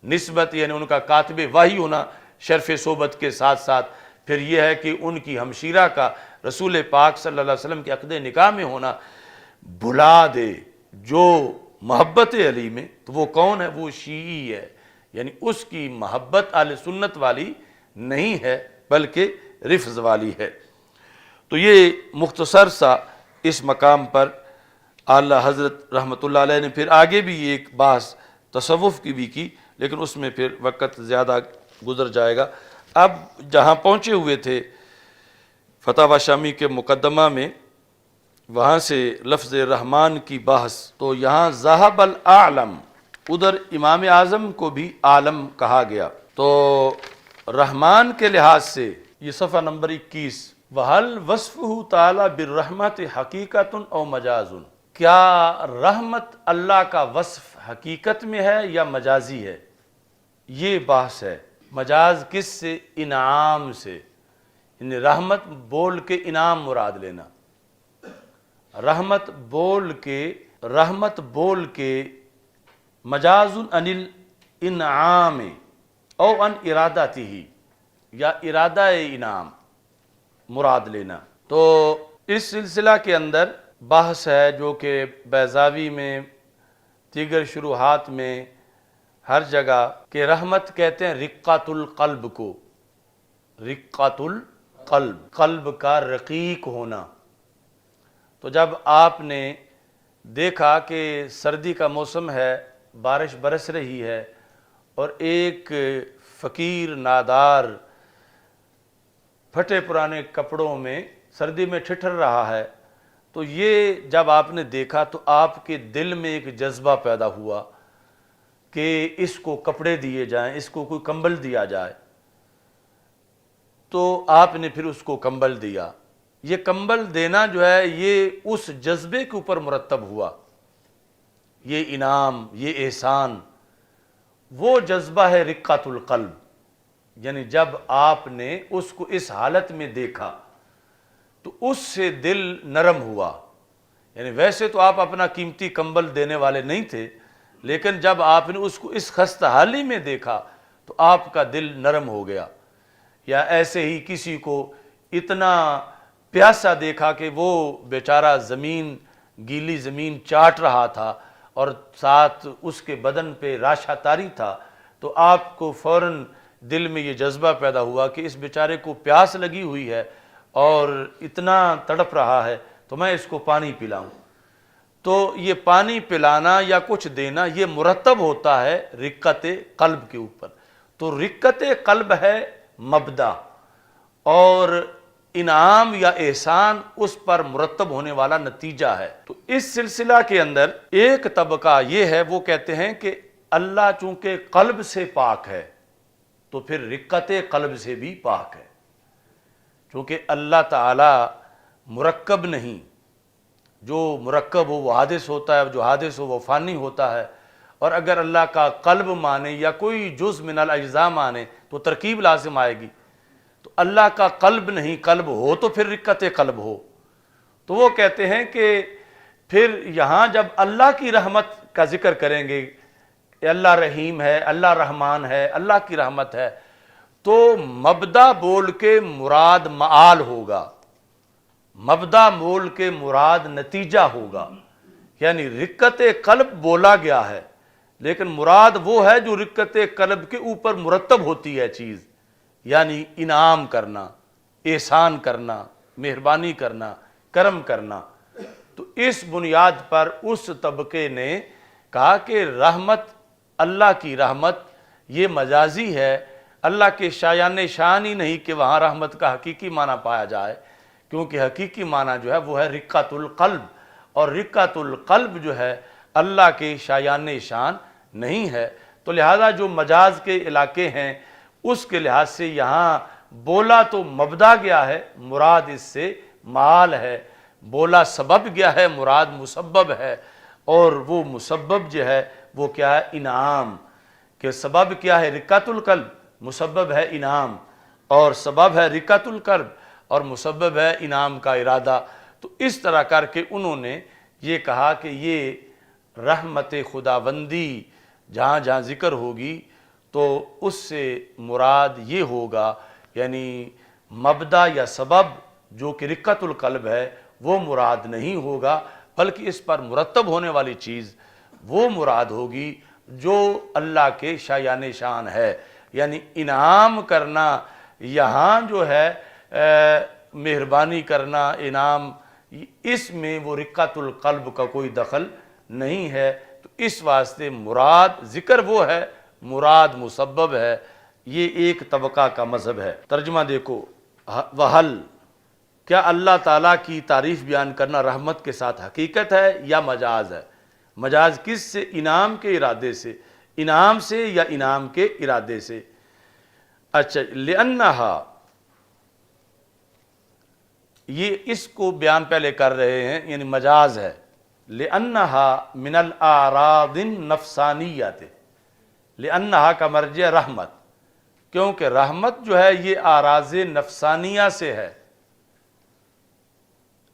نسبت یعنی ان کا کاتب وحی ہونا شرف صحبت کے ساتھ ساتھ پھر یہ ہے کہ ان کی ہمشیرہ کا رسول پاک صلی اللہ علیہ وسلم کے عقد نکاح میں ہونا بھلا دے جو محبت علی میں، تو وہ کون ہے؟ وہ شیعی ہے، یعنی اس کی محبت اہل سنت والی نہیں ہے۔ بلکہ رفظ والی ہے۔ تو یہ مختصر سا اس مقام پر اعلیٰ حضرت رحمۃ اللہ علیہ نے پھر آگے بھی ایک بحث تصوف کی بھی کی، لیکن اس میں پھر وقت زیادہ گزر جائے گا۔ اب جہاں پہنچے ہوئے تھے فتاوی شامی کے مقدمہ میں، وہاں سے لفظ رحمان کی بحث، تو یہاں ذہب العالم، ادھر امام اعظم کو بھی عالم کہا گیا۔ تو رحمان کے لحاظ سے یہ صفحہ نمبر 21، وَهَلْ وَصْفُهُ تَعَالَى بِالرَّحْمَةِ حَقِيقَةٌ أَوْ مَجَازٌ، کیا رحمت اللہ کا وصف حقیقت میں ہے یا مجازی ہے؟ یہ بحث ہے۔ مجاز کس سے؟ انعام سے، یعنی رحمت بول کے انعام مراد لینا، رحمت بول کے مجاز عن الانعام او عن ارادتہ، یا ارادہ انعام مراد لینا۔ تو اس سلسلہ کے اندر بحث ہے جو کہ بیضاوی میں، دیگر شروحات میں، ہر جگہ کہ رحمت کہتے ہیں رقۃ القلب کو، رقۃ القلب، قلب کا رقیق ہونا۔ تو جب آپ نے دیکھا کہ سردی کا موسم ہے، بارش برس رہی ہے، اور ایک فقیر نادار پھٹے پرانے کپڑوں میں سردی میں ٹھٹر رہا ہے، تو یہ جب آپ نے دیکھا تو آپ کے دل میں ایک جذبہ پیدا ہوا کہ اس کو کپڑے دیے جائیں، اس کو کوئی کمبل دیا جائے۔ تو آپ نے پھر اس کو کمبل دیا۔ یہ کمبل دینا جو ہے یہ اس جذبے کے اوپر مرتب ہوا، یہ انعام، یہ احسان، وہ جذبہ ہے رقۃ القلب۔ یعنی جب آپ نے اس کو اس حالت میں دیکھا تو اس سے دل نرم ہوا۔ یعنی ویسے تو آپ اپنا قیمتی کمبل دینے والے نہیں تھے، لیکن جب آپ نے اس کو اس خستہ حالی میں دیکھا تو آپ کا دل نرم ہو گیا۔ یا ایسے ہی کسی کو اتنا پیاسا دیکھا کہ وہ بیچارہ گیلی زمین چاٹ رہا تھا اور ساتھ اس کے بدن پہ راشہ طاری تھا، تو آپ کو فوراً دل میں یہ جذبہ پیدا ہوا کہ اس بیچارے کو پیاس لگی ہوئی ہے اور اتنا تڑپ رہا ہے، تو میں اس کو پانی پلاؤں۔ تو یہ پانی پلانا یا کچھ دینا یہ مرتب ہوتا ہے رقت قلب کے اوپر۔ تو رقت قلب ہے مبدا، اور انعام یا احسان اس پر مرتب ہونے والا نتیجہ ہے۔ تو اس سلسلہ کے اندر ایک طبقہ یہ ہے، وہ کہتے ہیں کہ اللہ چونکہ قلب سے پاک ہے تو پھر رقت قلب سے بھی پاک ہے، چونکہ اللہ تعالی مرکب نہیں، جو مرکب ہو وہ حادث ہوتا ہے، جو حادث ہو وہ فانی ہوتا ہے۔ اور اگر اللہ کا قلب مانے یا کوئی جز من الاجزاء مانے تو ترکیب لازم آئے گی۔ تو اللہ کا قلب نہیں، قلب ہو تو پھر رقت قلب ہو۔ تو وہ کہتے ہیں کہ پھر یہاں جب اللہ کی رحمت کا ذکر کریں گے، اللہ رحیم ہے، اللہ رحمان ہے، اللہ کی رحمت ہے، تو مبدا بول کے مراد معال ہوگا، مبدا بول کے مراد نتیجہ ہوگا۔ یعنی رقت قلب بولا گیا ہے، لیکن مراد وہ ہے جو رقت قلب کے اوپر مرتب ہوتی ہے چیز، یعنی انعام کرنا، احسان کرنا، مہربانی کرنا، کرم کرنا۔ تو اس بنیاد پر اس طبقے نے کہا کہ رحمت، اللہ کی رحمت یہ مجازی ہے، اللہ کے شایان شان ہی نہیں کہ وہاں رحمت کا حقیقی معنی پایا جائے، کیونکہ حقیقی معنی جو ہے وہ ہے رقۃ القلب، اور رقۃ القلب جو ہے اللہ کے شایان شان نہیں ہے۔ تو لہذا جو مجاز کے علاقے ہیں اس کے لحاظ سے یہاں بولا تو مبدا گیا ہے، مراد اس سے معال ہے، بولا سبب گیا ہے، مراد مسبب ہے، اور وہ مسبب جو ہے وہ کیا ہے؟ انعام۔ کہ سبب کیا ہے؟ رقۃ القلب، مسبب ہے انعام، اور سبب ہے رقۃ القلب اور مسبب ہے انعام کا ارادہ۔ تو اس طرح کر کے انہوں نے یہ کہا کہ یہ رحمت خداوندی جہاں جہاں ذکر ہوگی تو اس سے مراد یہ ہوگا، یعنی مبدا یا سبب جو کہ رقۃ القلب ہے وہ مراد نہیں ہوگا، بلکہ اس پر مرتب ہونے والی چیز وہ مراد ہوگی جو اللہ کے شایان شان ہے۔ یعنی انعام کرنا یہاں جو ہے مہربانی کرنا، انعام، اس میں وہ رقت القلب کا کوئی دخل نہیں ہے۔ تو اس واسطے مراد ذکر وہ ہے، مراد مسبب ہے۔ یہ ایک طبقہ کا مذہب ہے۔ ترجمہ دیکھو، وحل، کیا اللہ تعالیٰ کی تعریف بیان کرنا رحمت کے ساتھ حقیقت ہے یا مجاز ہے؟ مجاز کس سے؟ انعام کے ارادے سے، انعام سے یا انعام کے ارادے سے؟ اچھا، لأنہا، یہ اس کو بیان پہلے کر رہے ہیں، یعنی مجاز ہے۔ لأنہا من الاعراض النفسانیت، لأنہا کا مرجع رحمت، کیونکہ رحمت جو ہے یہ اعراض نفسانیہ سے ہے،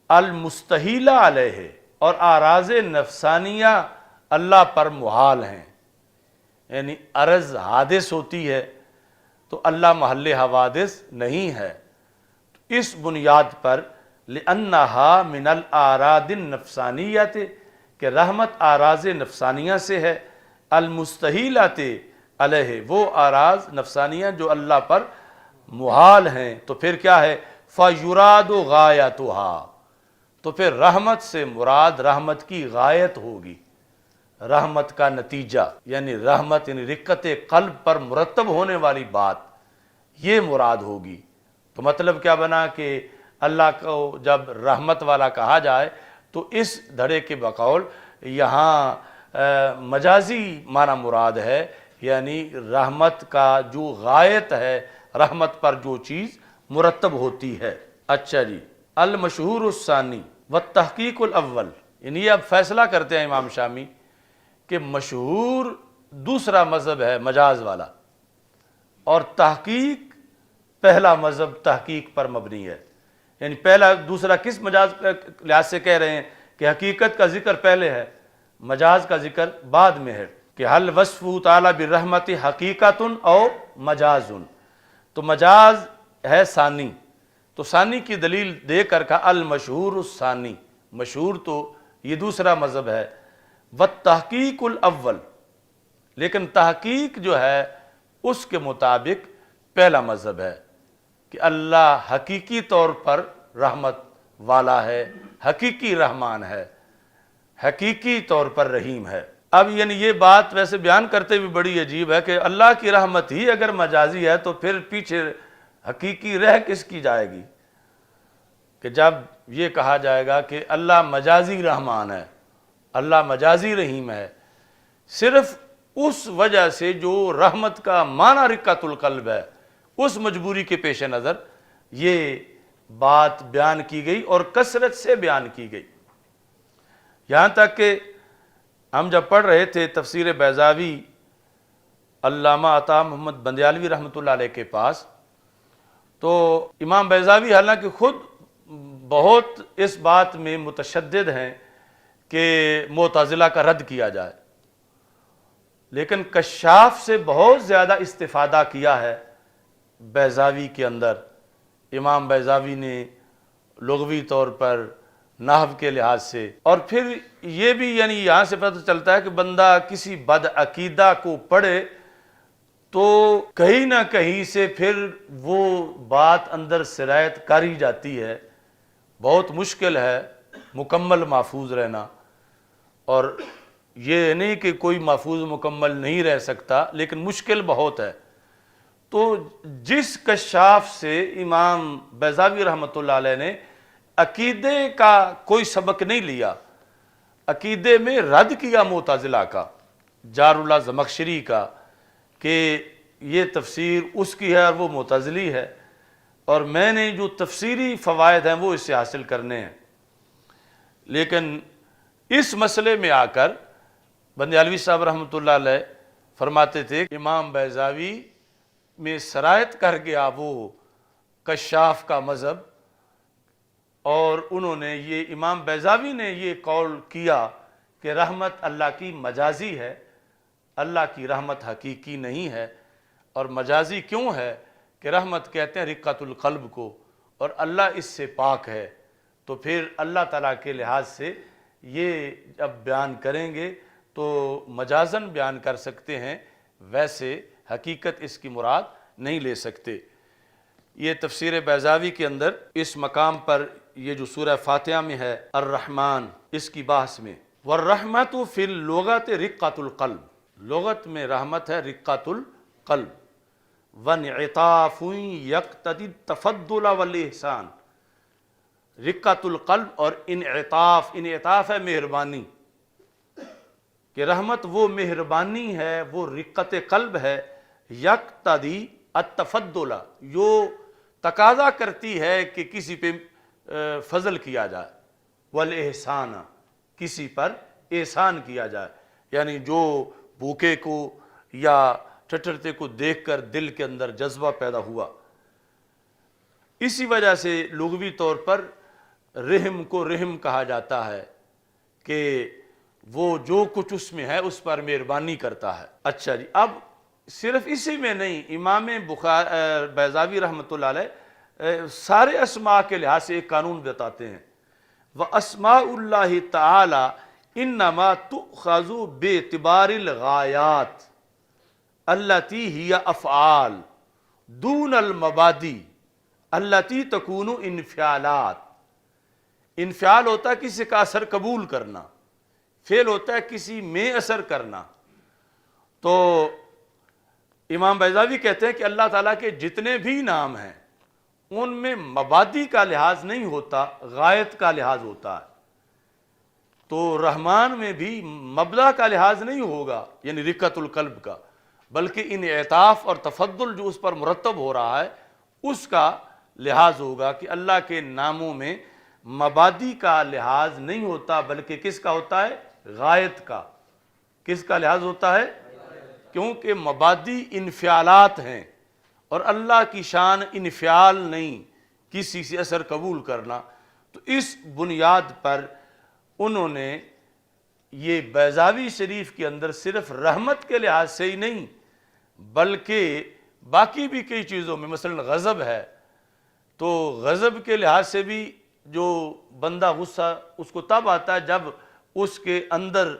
المستحیلہ علیہ، اور اعراض نفسانیہ اللہ پر محال ہیں، یعنی عرض حادث ہوتی ہے تو اللہ محل حوادث نہیں ہے۔ اس بنیاد پر لأنہا من الاعراض النفسانیت، کہ رحمت اعراض نفسانیہ سے ہے، المستحیلۃ علیہ، وہ اعراض نفسانیہ جو اللہ پر محال ہیں، تو پھر کیا ہے؟ فَيُرَادُ غَایَتُهَا، تو پھر رحمت سے مراد رحمت کی غایت ہوگی، رحمت کا نتیجہ، یعنی رحمت، یعنی رقت قلب پر مرتب ہونے والی بات، یہ مراد ہوگی۔ تو مطلب کیا بنا کہ اللہ کو جب رحمت والا کہا جائے تو اس دھڑے کے بقول یہاں مجازی معنی مراد ہے، یعنی رحمت کا جو غایت ہے، رحمت پر جو چیز مرتب ہوتی ہے۔ اچھا جی، المشہور الثانی والتحقیق الاول، یعنی یہ اب فیصلہ کرتے ہیں امام شامی کہ مشہور دوسرا مذہب ہے مجاز والا، اور تحقیق پہلا مذہب تحقیق پر مبنی ہے۔ یعنی پہلا دوسرا کس مجاز کے لحاظ سے کہہ رہے ہیں کہ حقیقت کا ذکر پہلے ہے، مجاز کا ذکر بعد میں ہے، کہ حل وصف تعالیٰ بالرحمت حقیقت او مجاز، تو مجاز ہے ثانی، تو ثانی کی دلیل دے کر کہا المشہور الثانی، مشہور تو یہ دوسرا مذہب ہے، والتحقیق الاول، لیکن تحقیق جو ہے اس کے مطابق پہلا مذہب ہے کہ اللہ حقیقی طور پر رحمت والا ہے، حقیقی رحمان ہے، حقیقی طور پر رحیم ہے۔ اب یعنی یہ بات ویسے بیان کرتے بھی بڑی عجیب ہے کہ اللہ کی رحمت ہی اگر مجازی ہے تو پھر پیچھے حقیقی رہ کس کی جائے گی؟ کہ جب یہ کہا جائے گا کہ اللہ مجازی رحمان ہے، اللہ مجازی رحیم ہے، صرف اس وجہ سے جو رحمت کا معنی رقت القلب ہے، اس مجبوری کے پیش نظر یہ بات بیان کی گئی اور کثرت سے بیان کی گئی۔ یہاں تک کہ ہم جب پڑھ رہے تھے تفسیر بیضاوی علامہ عطا محمد بندیالوی رحمۃ اللہ علیہ کے پاس، تو امام بیضاوی حالانکہ خود بہت اس بات میں متشدد ہیں کہ معتزلہ کا رد کیا جائے، لیکن کشاف سے بہت زیادہ استفادہ کیا ہے بیضاوی کے اندر۔ امام بیضاوی نے لغوی طور پر، نحو کے لحاظ سے، اور پھر یہ بھی یعنی یہاں سے پتہ چلتا ہے کہ بندہ کسی بد عقیدہ کو پڑھے تو کہیں نہ کہیں سے پھر وہ بات اندر سرایت کر ہی جاتی ہے۔ بہت مشکل ہے مکمل محفوظ رہنا، اور یہ نہیں کہ کوئی محفوظ مکمل نہیں رہ سکتا، لیکن مشکل بہت ہے۔ تو جس کشاف سے امام بیضاوی رحمۃ اللہ علیہ نے عقیدے کا کوئی سبق نہیں لیا، عقیدے میں رد کیا معتزلہ کا، جار اللہ زمخشری کا، کہ یہ تفسیر اس کی ہے اور وہ معتزلی ہے، اور میں نے جو تفسیری فوائد ہیں وہ اس سے حاصل کرنے ہیں۔ لیکن اس مسئلے میں آ کر بندیالوی صاحب رحمۃ اللہ علیہ فرماتے تھے کہ امام بیضاوی میں سرایت کر گیا وہ کشاف کا مذہب، اور انہوں نے یہ، امام بیضاوی نے یہ قول کیا کہ رحمت اللہ کی مجازی ہے، اللہ کی رحمت حقیقی نہیں ہے۔ اور مجازی کیوں ہے کہ رحمت کہتے ہیں رقت القلب کو، اور اللہ اس سے پاک ہے، تو پھر اللہ تعالیٰ کے لحاظ سے یہ جب بیان کریں گے تو مجازن بیان کر سکتے ہیں، ویسے حقیقت اس کی مراد نہیں لے سکتے۔ یہ تفسیر بیضاوی کے اندر اس مقام پر یہ جو سورہ فاتحہ میں ہے الرحمن، اس کی بحث میں والرحمت فی اللغت رقۃ القلب، لغت میں رحمت ہے رقۃ القلب، وانعطاف یقتضی التفضل والاحسان، رقۃ القلب اور انعطاف، انعطاف ہے مہربانی، کہ رحمت وہ مہربانی ہے، وہ رقت قلب ہے، یقتضی التفضل، جو تقاضا کرتی ہے کہ کسی پہ فضل کیا جائے، والاحسان، کسی پر احسان کیا جائے، یعنی جو بھوکے کو یا ٹٹرتے کو دیکھ کر دل کے اندر جذبہ پیدا ہوا، اسی وجہ سے لغوی طور پر رحم کو رحم کہا جاتا ہے کہ وہ جو کچھ اس میں ہے اس پر مہربانی کرتا ہے۔ اچھا جی، اب صرف اسی میں نہیں، امام بیضاوی رحمۃ اللہ علیہ سارے اسماء کے لحاظ سے ایک قانون بتاتے ہیں، وَأَسْمَاءُ اللَّهِ تَعَالَى إِنَّمَا تُؤْخَذُ بِاعْتِبَارِ الْغَایَاتِ الَّتِي هِیَ أَفْعَالٌ دُونَ الْمَبَادِئِ الَّتِی تَکُونُ انفعالات۔ انفعال ہوتا ہے کسی کا اثر قبول کرنا، فعل ہوتا ہے کسی میں اثر کرنا۔ تو امام بیضاوی کہتے ہیں کہ اللہ تعالیٰ کے جتنے بھی نام ہیں ان میں مبادی کا لحاظ نہیں ہوتا، غایت کا لحاظ ہوتا ہے۔ تو رحمان میں بھی مبدا کا لحاظ نہیں ہوگا، یعنی رقت القلب کا، بلکہ انعطاف اور تفضل جو اس پر مرتب ہو رہا ہے اس کا لحاظ ہوگا، کہ اللہ کے ناموں میں مبادی کا لحاظ نہیں ہوتا بلکہ کس کا ہوتا ہے؟ غایت کا۔ کس کا لحاظ ہوتا ہے؟ کیونکہ مبادی انفعالات ہیں اور اللہ کی شان انفعال نہیں، کسی سے اثر قبول کرنا۔ تو اس بنیاد پر انہوں نے یہ بیضاوی شریف کے اندر صرف رحمت کے لحاظ سے ہی نہیں بلکہ باقی بھی کئی چیزوں میں، مثلا غضب ہے تو غضب کے لحاظ سے بھی جو بندہ غصہ اس کو تب آتا ہے جب اس کے اندر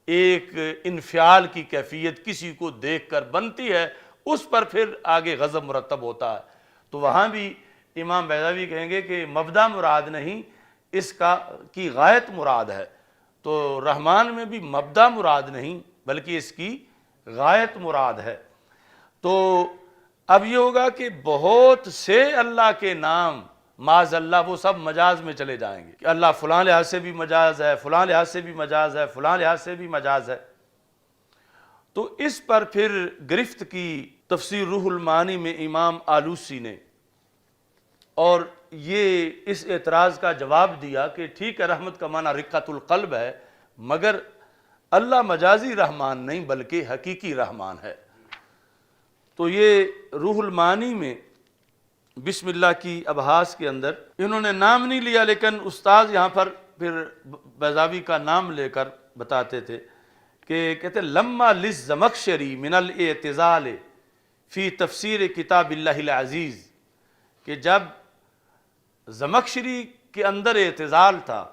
ایک انفعال کی کیفیت کسی کو دیکھ کر بنتی ہے، اس پر پھر آگے غضب مرتب ہوتا ہے۔ تو وہاں بھی امام بیضاوی کہیں گے کہ مبدا مراد نہیں، اس کی غایت مراد ہے۔ تو رحمان میں بھی مبدا مراد نہیں بلکہ اس کی غایت مراد ہے۔ تو اب یہ ہوگا کہ بہت سے اللہ کے نام معاذ اللہ وہ سب مجاز میں چلے جائیں گے، کہ اللہ فلاں لحاظ سے بھی مجاز ہے، فلاں لحاظ سے بھی مجاز ہے، فلاں لحاظ سے بھی مجاز ہے۔ تو اس پر پھر گرفت کی تفسیر روح المعانی میں امام آلوسی نے، اور یہ اس اعتراض کا جواب دیا کہ ٹھیک ہے رحمت کا معنی رقۃ القلب ہے، مگر اللہ مجازی رحمان نہیں بلکہ حقیقی رحمان ہے۔ تو یہ روح المعانی میں بسم اللہ کی ابحاث کے اندر انہوں نے نام نہیں لیا، لیکن استاذ یہاں پر پھر بیضاوی کا نام لے کر بتاتے تھے کہ کہتے لما للزمخشری من الاعتزال فی تفسیر کتاب اللہ العزیز، کہ جب زمخشری کے اندر اعتزال تھا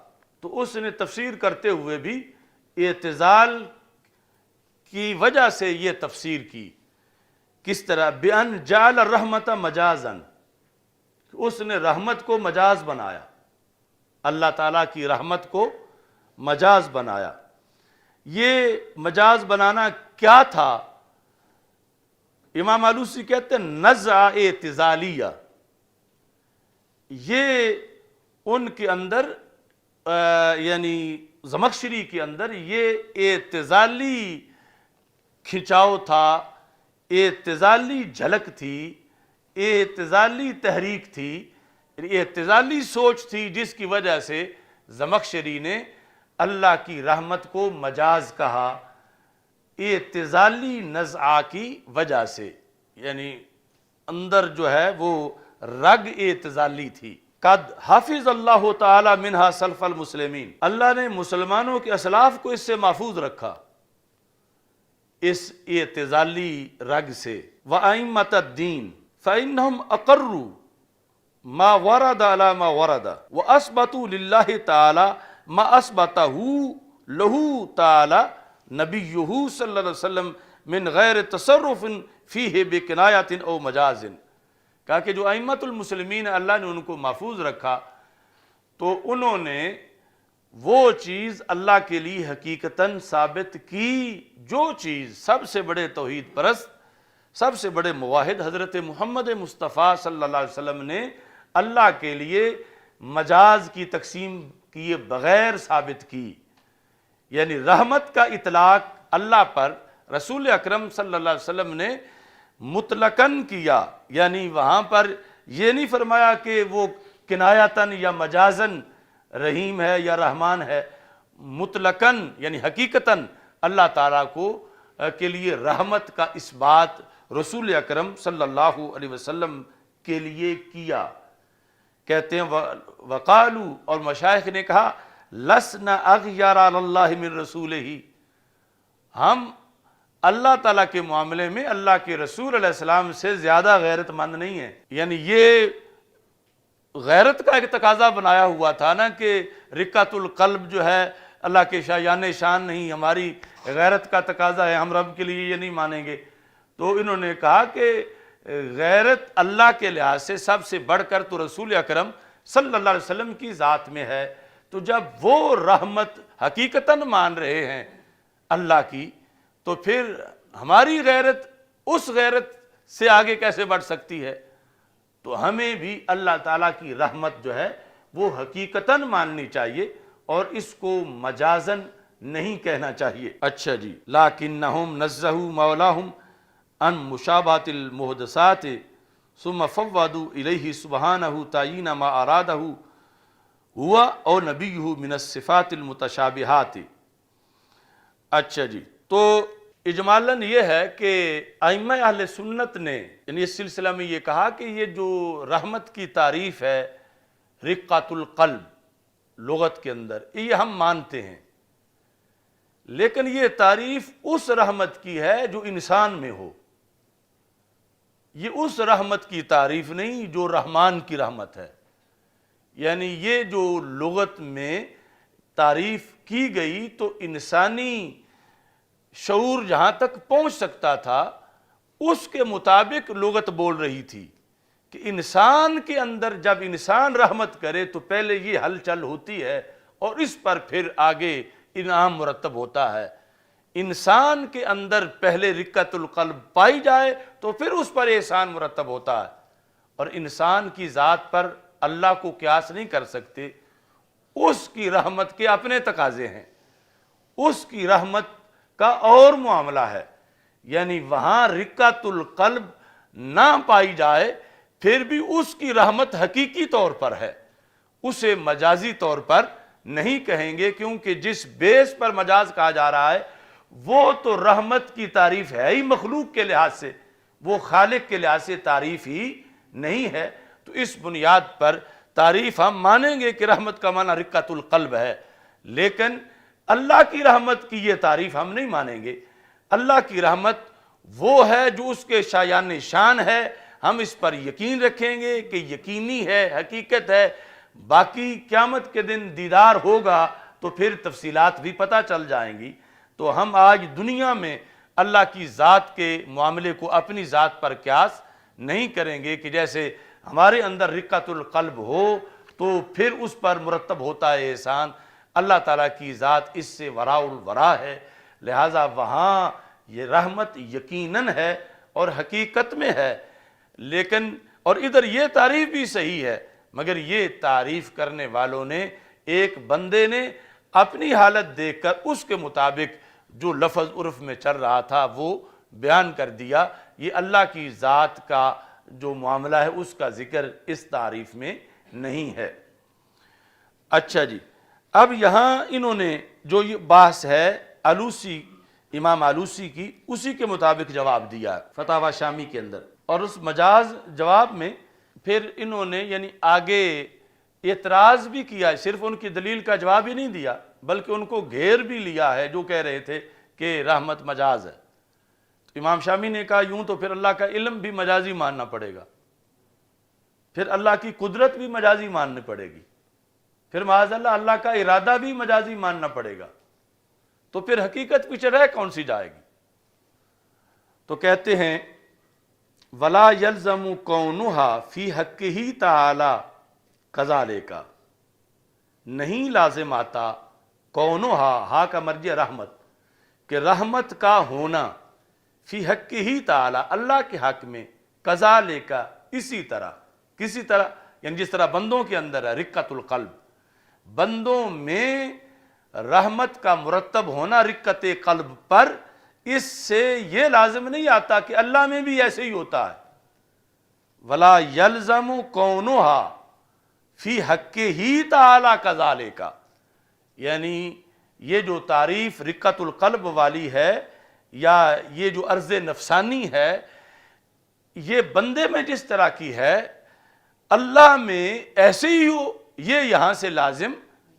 تو اس نے تفسیر کرتے ہوئے بھی اعتزال کی وجہ سے یہ تفسیر کی۔ کس طرح؟ بِأَنْ جَعَلَ الرَّحْمَةَ مَجَازًا، اس نے رحمت کو مجاز بنایا، اللہ تعالیٰ کی رحمت کو مجاز بنایا۔ یہ مجاز بنانا کیا تھا؟ امام آلوسی کہتے ہیں نزع اعتزالیہ، یہ ان کے اندر یعنی زمخشری کے اندر یہ اعتزالی کھنچاؤ تھا، اعتزالی جھلک تھی، اعتزالی تحریک تھی، اعتزالی سوچ تھی، جس کی وجہ سے زمخشری نے اللہ کی رحمت کو مجاز کہا، اعتزالی نزعہ کی وجہ سے، یعنی اندر جو ہے وہ رگ اعتزالی تھی۔ قد حافظ اللہ تعالی منہا سلف المسلمین، اللہ نے مسلمانوں کے اسلاف کو اس سے محفوظ رکھا، اس اعتزالی رگ سے۔ وَأَئِمَّةَ الدِّينِ فَإِنَّهُمْ أَقَرُّوا مَا وَرَدَ عَلَى مَا وَرَدَ وَأَثْبَتُوا لِلَّهِ تَعَالَى مَا أَثْبَتَهُ لَهُ تَعَالَى نَبِيُّهُ صلی اللہ علیہ وسلم من غیر تصرف فیہ بکنایت او مجاز۔ کہا کہ جو ائمۃ المسلمین اللہ نے ان کو محفوظ رکھا تو انہوں نے وہ چیز اللہ کے لیے حقیقتاً ثابت کی جو چیز سب سے بڑے توحید پرست، سب سے بڑے موحد حضرت محمد مصطفیٰ صلی اللہ علیہ وسلم نے اللہ کے لیے مجاز کی تقسیم کیے بغیر ثابت کی، یعنی رحمت کا اطلاق اللہ پر رسول اکرم صلی اللہ علیہ وسلم نے مطلقاً کیا، یعنی وہاں پر یہ نہیں فرمایا کہ وہ کنایتاً یا مجازاً رحیم ہے یا رحمان ہے، مطلقاً یعنی حقیقتاً اللہ تعالیٰ کو کے لیے رحمت کا اس بات رسول اکرم صلی اللہ علیہ وسلم کے لیے کیا۔ کہتے ہیں وقالو، اور مشائخ نے کہا لسنا اغیر علی اللہ من رسولہ، ہم اللہ تعالیٰ کے معاملے میں اللہ کے رسول علیہ السلام سے زیادہ غیرت مند نہیں ہیں۔ یعنی یہ غیرت کا ایک تقاضا بنایا ہوا تھا نا کہ رقۃ القلب جو ہے اللہ کے شایان شان نہیں، ہماری غیرت کا تقاضا ہے، ہم رب کے لیے یہ نہیں مانیں گے۔ تو انہوں نے کہا کہ غیرت اللہ کے لحاظ سے سب سے بڑھ کر تو رسول اکرم صلی اللہ علیہ وسلم کی ذات میں ہے، تو جب وہ رحمت حقیقتاً مان رہے ہیں اللہ کی، تو پھر ہماری غیرت اس غیرت سے آگے کیسے بڑھ سکتی ہے؟ تو ہمیں بھی اللہ تعالیٰ کی رحمت جو ہے وہ حقیقتاً ماننی چاہیے اور اس کو مجازاً نہیں کہنا چاہیے۔ اچھا جی، لیکنہم نزہوا مولاہم ان مشابہۃ المحدثات ثم فوضوا الیہ سبحانہ تعیین ما ارادہ ہوا اور نبیہ من الصفات المتشابہات۔ اچھا جی، تو اجمالاً یہ ہے کہ ائمہ اہل سنت نے یعنی اس سلسلہ میں یہ کہا کہ یہ جو رحمت کی تعریف ہے رقۃ القلب لغت کے اندر، یہ ہم مانتے ہیں، لیکن یہ تعریف اس رحمت کی ہے جو انسان میں ہو، یہ اس رحمت کی تعریف نہیں جو رحمان کی رحمت ہے۔ یعنی یہ جو لغت میں تعریف کی گئی تو انسانی شعور جہاں تک پہنچ سکتا تھا اس کے مطابق لغت بول رہی تھی کہ انسان کے اندر جب انسان رحمت کرے تو پہلے یہ ہلچل ہوتی ہے اور اس پر پھر آگے انعام مرتب ہوتا ہے۔ انسان کے اندر پہلے رقۃ القلب پائی جائے تو پھر اس پر احسان مرتب ہوتا ہے، اور انسان کی ذات پر اللہ کو قیاس نہیں کر سکتے، اس کی رحمت کے اپنے تقاضے ہیں، اس کی رحمت کا اور معاملہ ہے۔ یعنی وہاں رقۃ القلب نہ پائی جائے پھر بھی اس کی رحمت حقیقی طور پر ہے، اسے مجازی طور پر نہیں کہیں گے، کیونکہ جس بیس پر مجاز کہا جا رہا ہے وہ تو رحمت کی تعریف ہے ہی مخلوق کے لحاظ سے، وہ خالق کے لحاظ سے تعریف ہی نہیں ہے۔ تو اس بنیاد پر تعریف ہم مانیں گے کہ رحمت کا معنی رقۃ القلب ہے، لیکن اللہ کی رحمت کی یہ تعریف ہم نہیں مانیں گے۔ اللہ کی رحمت وہ ہے جو اس کے شایان شان ہے، ہم اس پر یقین رکھیں گے کہ یقینی ہے، حقیقت ہے۔ باقی قیامت کے دن دیدار ہوگا تو پھر تفصیلات بھی پتہ چل جائیں گی۔ تو ہم آج دنیا میں اللہ کی ذات کے معاملے کو اپنی ذات پر قیاس نہیں کریں گے کہ جیسے ہمارے اندر رقۃ القلب ہو تو پھر اس پر مرتب ہوتا ہے احسان۔ اللہ تعالیٰ کی ذات اس سے وراء الورا ہے، لہٰذا وہاں یہ رحمت یقیناً ہے اور حقیقت میں ہے، لیکن اور ادھر یہ تعریف بھی صحیح ہے، مگر یہ تعریف کرنے والوں نے ایک بندے نے اپنی حالت دیکھ کر اس کے مطابق جو لفظ عرف میں چل رہا تھا وہ بیان کر دیا۔ یہ اللہ کی ذات کا جو معاملہ ہے اس کا ذکر اس تعریف میں نہیں ہے۔ اچھا جی، اب یہاں انہوں نے جو یہ بحث ہے آلوسی امام آلوسی کی، اسی کے مطابق جواب دیا فتاوی شامی کے اندر، اور اس مجاز جواب میں پھر انہوں نے یعنی آگے اعتراض بھی کیا، صرف ان کی دلیل کا جواب ہی نہیں دیا بلکہ ان کو گھیر بھی لیا ہے جو کہہ رہے تھے کہ رحمت مجاز ہے۔ تو امام شامی نے کہا یوں تو پھر اللہ کا علم بھی مجازی ماننا پڑے گا، پھر اللہ کی قدرت بھی مجازی ماننی پڑے گی، پھر معاذ اللہ اللہ کا ارادہ بھی مجازی ماننا پڑے گا، تو پھر حقیقت پیچھے رہ کون سی جائے گی؟ تو کہتے ہیں ولا یلزم کونہا فی حقہ تعالی کذالک، نہیں لازم آتا کونہا، ہا کا مرجع رحمت، کہ رحمت کا ہونا فی حقہ تعالی، اللہ کے حق میں، کذالک اسی طرح، کسی طرح یعنی جس طرح بندوں کے اندر ہے رقت القلب، بندوں میں رحمت کا مرتب ہونا رقت قلب پر، اس سے یہ لازم نہیں آتا کہ اللہ میں بھی ایسے ہی ہوتا ہے۔ ولا یلزم کونہا فی حقہ تعالی کذالک، یعنی یہ جو تعریف رقت القلب والی ہے یا یہ جو عرض نفسانی ہے، یہ بندے میں جس طرح کی ہے اللہ میں ایسے ہی ہو، یہ یہاں سے لازم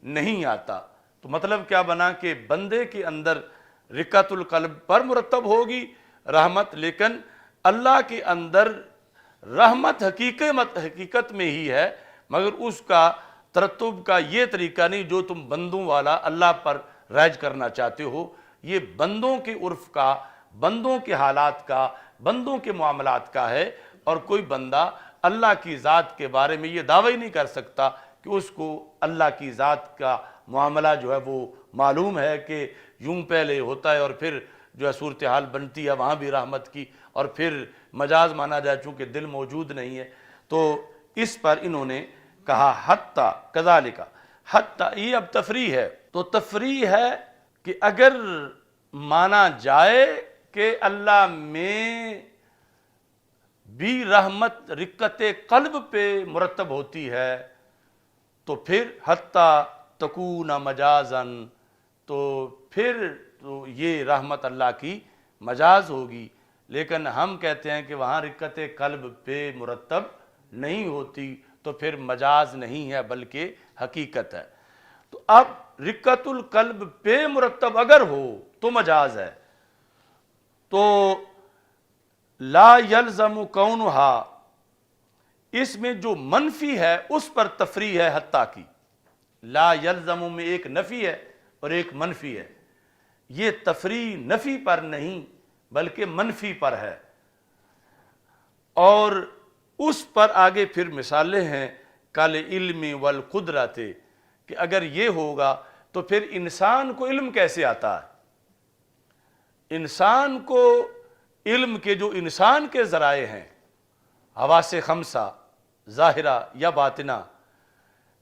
نہیں آتا۔ تو مطلب کیا بنا کہ بندے کے اندر رقت القلب پر مرتب ہوگی رحمت، لیکن اللہ کے اندر رحمت حقیقت میں ہی ہے، مگر اس کا ترتب کا یہ طریقہ نہیں جو تم بندوں والا اللہ پر رائج کرنا چاہتے ہو۔ یہ بندوں کے عرف کا، بندوں کے حالات کا، بندوں کے معاملات کا ہے، اور کوئی بندہ اللہ کی ذات کے بارے میں یہ دعویٰ ہی نہیں کر سکتا کہ اس کو اللہ کی ذات کا معاملہ جو ہے وہ معلوم ہے کہ یوں پہلے ہوتا ہے اور پھر جو ہے صورتحال بنتی ہے وہاں بھی رحمت کی، اور پھر مجاز مانا جائے چونکہ دل موجود نہیں ہے۔ تو اس پر انہوں نے کہا حتی کذالک، حتی یہ اب تفریح ہے، تو تفریح ہے کہ اگر مانا جائے کہ اللہ میں بھی رحمت رقت قلب پہ مرتب ہوتی ہے تو پھر حتی تکون مجازن، تو پھر تو یہ رحمت اللہ کی مجاز ہوگی، لیکن ہم کہتے ہیں کہ وہاں رقت قلب پہ مرتب نہیں ہوتی، تو پھر مجاز نہیں ہے بلکہ حقیقت ہے۔ تو اب رقت القلب پہ مرتب اگر ہو تو مجاز ہے، تو لا یلزم کونہا، اس میں جو منفی ہے اس پر تفریح ہے حتی کی۔ لا یلزم میں ایک نفی ہے اور ایک منفی ہے، یہ تفریح نفی پر نہیں بلکہ منفی پر ہے، اور اس پر آگے پھر مثالیں ہیں کل علم والقدرت، کہ اگر یہ ہوگا تو پھر انسان کو علم کیسے آتا ہے؟ انسان کو علم کے جو انسان کے ذرائع ہیں، حواس خمسہ ظاہرہ یا باطنہ،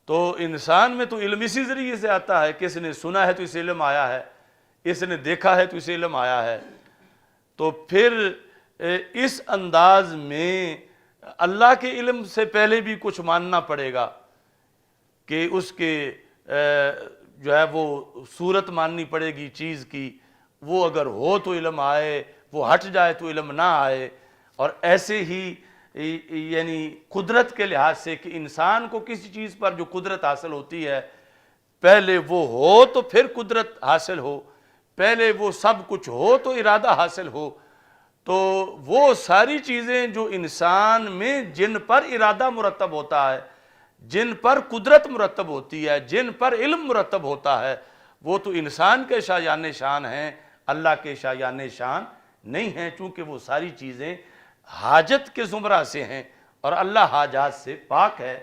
تو انسان میں تو علم اسی ذریعے سے آتا ہے کہ اس نے سنا ہے تو اسے علم آیا ہے، اس نے دیکھا ہے تو اسے علم آیا ہے۔ تو پھر اس انداز میں اللہ کے علم سے پہلے بھی کچھ ماننا پڑے گا کہ اس کے جو ہے وہ صورت ماننی پڑے گی چیز کی، وہ اگر ہو تو علم آئے، وہ ہٹ جائے تو علم نہ آئے۔ اور ایسے ہی یعنی قدرت کے لحاظ سے کہ انسان کو کسی چیز پر جو قدرت حاصل ہوتی ہے پہلے وہ ہو تو پھر قدرت حاصل ہو، پہلے وہ سب کچھ ہو تو ارادہ حاصل ہو، تو وہ ساری چیزیں جو انسان میں جن پر ارادہ مرتب ہوتا ہے، جن پر قدرت مرتب ہوتی ہے، جن پر علم مرتب ہوتا ہے، وہ تو انسان کے شایان شان ہیں، اللہ کے شایان شان نہیں ہیں، چونکہ وہ ساری چیزیں حاجت کے زمرہ سے ہیں اور اللہ حاجات سے پاک ہے۔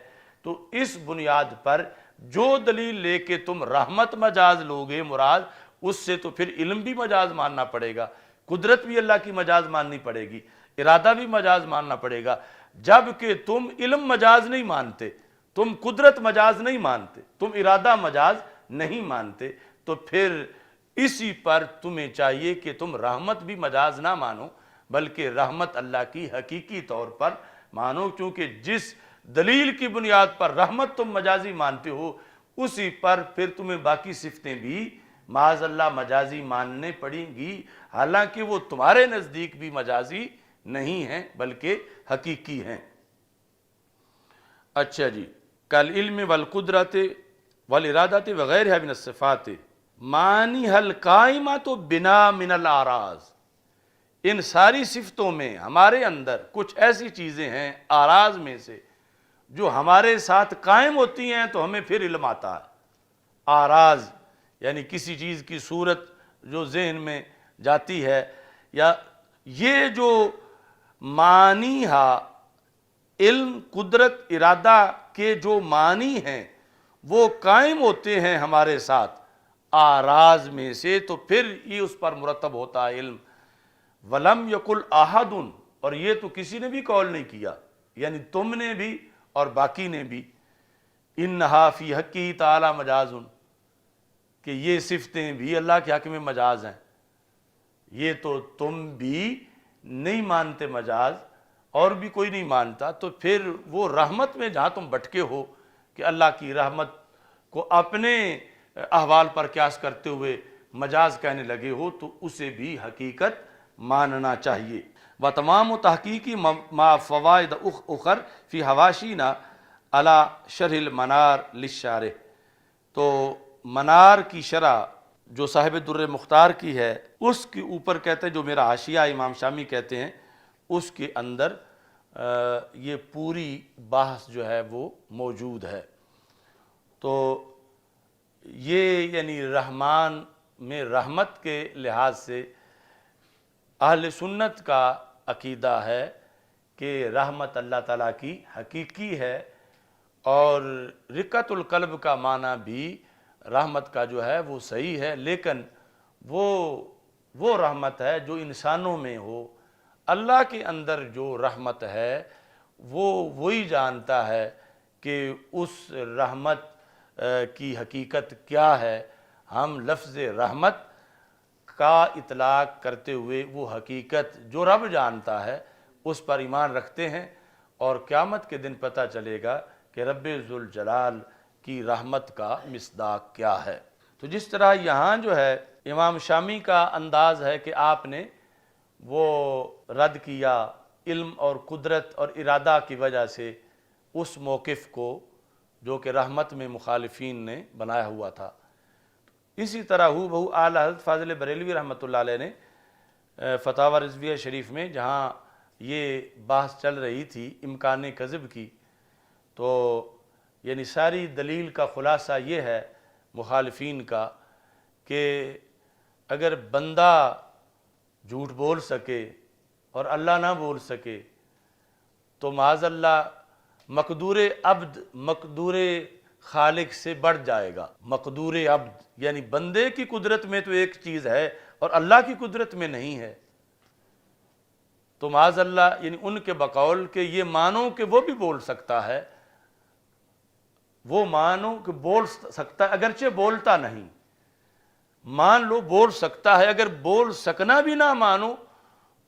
تو اس بنیاد پر جو دلیل لے کے تم رحمت مجاز لوگے مراد، اس سے تو پھر علم بھی مجاز ماننا پڑے گا، قدرت بھی اللہ کی مجاز ماننی پڑے گی، ارادہ بھی مجاز ماننا پڑے گا، جبکہ تم علم مجاز نہیں مانتے، تم قدرت مجاز نہیں مانتے، تم ارادہ مجاز نہیں مانتے، تو پھر اسی پر تمہیں چاہیے کہ تم رحمت بھی مجاز نہ مانو بلکہ رحمت اللہ کی حقیقی طور پر مانو، کیونکہ جس دلیل کی بنیاد پر رحمت تم مجازی مانتے ہو اسی پر پھر تمہیں باقی صفتیں بھی معاذ اللہ مجازی ماننے پڑیں گی، حالانکہ وہ تمہارے نزدیک بھی مجازی نہیں ہیں بلکہ حقیقی ہیں۔ اچھا جی، کالعلم والقدرت والارادت وغیرہ من الصفات معنی حل قائمات بنا من الاعراض، ان ساری صفتوں میں ہمارے اندر کچھ ایسی چیزیں ہیں اعراض میں سے جو ہمارے ساتھ قائم ہوتی ہیں تو ہمیں پھر علم آتا ہے۔ اعراض یعنی کسی چیز کی صورت جو ذہن میں جاتی ہے، یا یہ جو معنی ہا، علم، قدرت، ارادہ کے جو معنی ہیں وہ قائم ہوتے ہیں ہمارے ساتھ آراز میں سے، تو پھر یہ اس پر مرتب ہوتا ہے علم۔ ولم یقل احد، اور یہ تو کسی نے بھی قول نہیں کیا، یعنی تم نے بھی اور باقی نے بھی، انہا فی حقی تعالی مجاز، کہ یہ صفتیں بھی اللہ کے حق میں مجاز ہیں۔ یہ تو تم بھی نہیں مانتے مجاز، اور بھی کوئی نہیں مانتا، تو پھر وہ رحمت میں جہاں تم بٹکے ہو کہ اللہ کی رحمت کو اپنے احوال پر قیاس کرتے ہوئے مجاز کہنے لگے ہو، تو اسے بھی حقیقت ماننا چاہیے۔ وتمام تحقیقی ما فوائد اخر فی حواشینا علی شرح المنار للشارح، تو منار کی شرح جو صاحب در مختار کی ہے اس کے اوپر کہتے ہیں، جو میرا حاشیہ امام شامی کہتے ہیں، اس کے اندر یہ پوری بحث جو ہے وہ موجود ہے۔ تو یہ یعنی رحمان میں رحمت کے لحاظ سے اہل سنت کا عقیدہ ہے کہ رحمت اللہ تعالیٰ کی حقیقی ہے، اور رقت القلب کا معنی بھی رحمت کا جو ہے وہ صحیح ہے، لیکن وہ رحمت ہے جو انسانوں میں ہو۔ اللہ کے اندر جو رحمت ہے وہ وہی جانتا ہے کہ اس رحمت کی حقیقت کیا ہے۔ ہم لفظ رحمت کا اطلاق کرتے ہوئے وہ حقیقت جو رب جانتا ہے اس پر ایمان رکھتے ہیں، اور قیامت کے دن پتہ چلے گا کہ رب ذوالجلال کی رحمت کا مصداق کیا ہے۔ تو جس طرح یہاں جو ہے امام شامی کا انداز ہے کہ آپ نے وہ رد کیا علم اور قدرت اور ارادہ کی وجہ سے اس موقف کو جو کہ رحمت میں مخالفین نے بنایا ہوا تھا، اسی طرح ہو بہو اعلی حضرت فاضل بریلوی رحمۃ اللہ علیہ نے فتاوی رضویہ شریف میں جہاں یہ بحث چل رہی تھی امکان کذب کی، تو یعنی ساری دلیل کا خلاصہ یہ ہے مخالفین کا کہ اگر بندہ جھوٹ بول سکے اور اللہ نہ بول سکے تو معاذ اللہ مقدور عبد مقدور خالق سے بڑھ جائے گا۔ مقدور عبد یعنی بندے کی قدرت میں تو ایک چیز ہے اور اللہ کی قدرت میں نہیں ہے، تو معاذ اللہ یعنی ان کے بقول کہ یہ مانو کہ وہ بھی بول سکتا ہے، وہ مانو کہ بول سکتا ہے اگرچہ بولتا نہیں، مان لو بول سکتا ہے، اگر بول سکنا بھی نہ مانو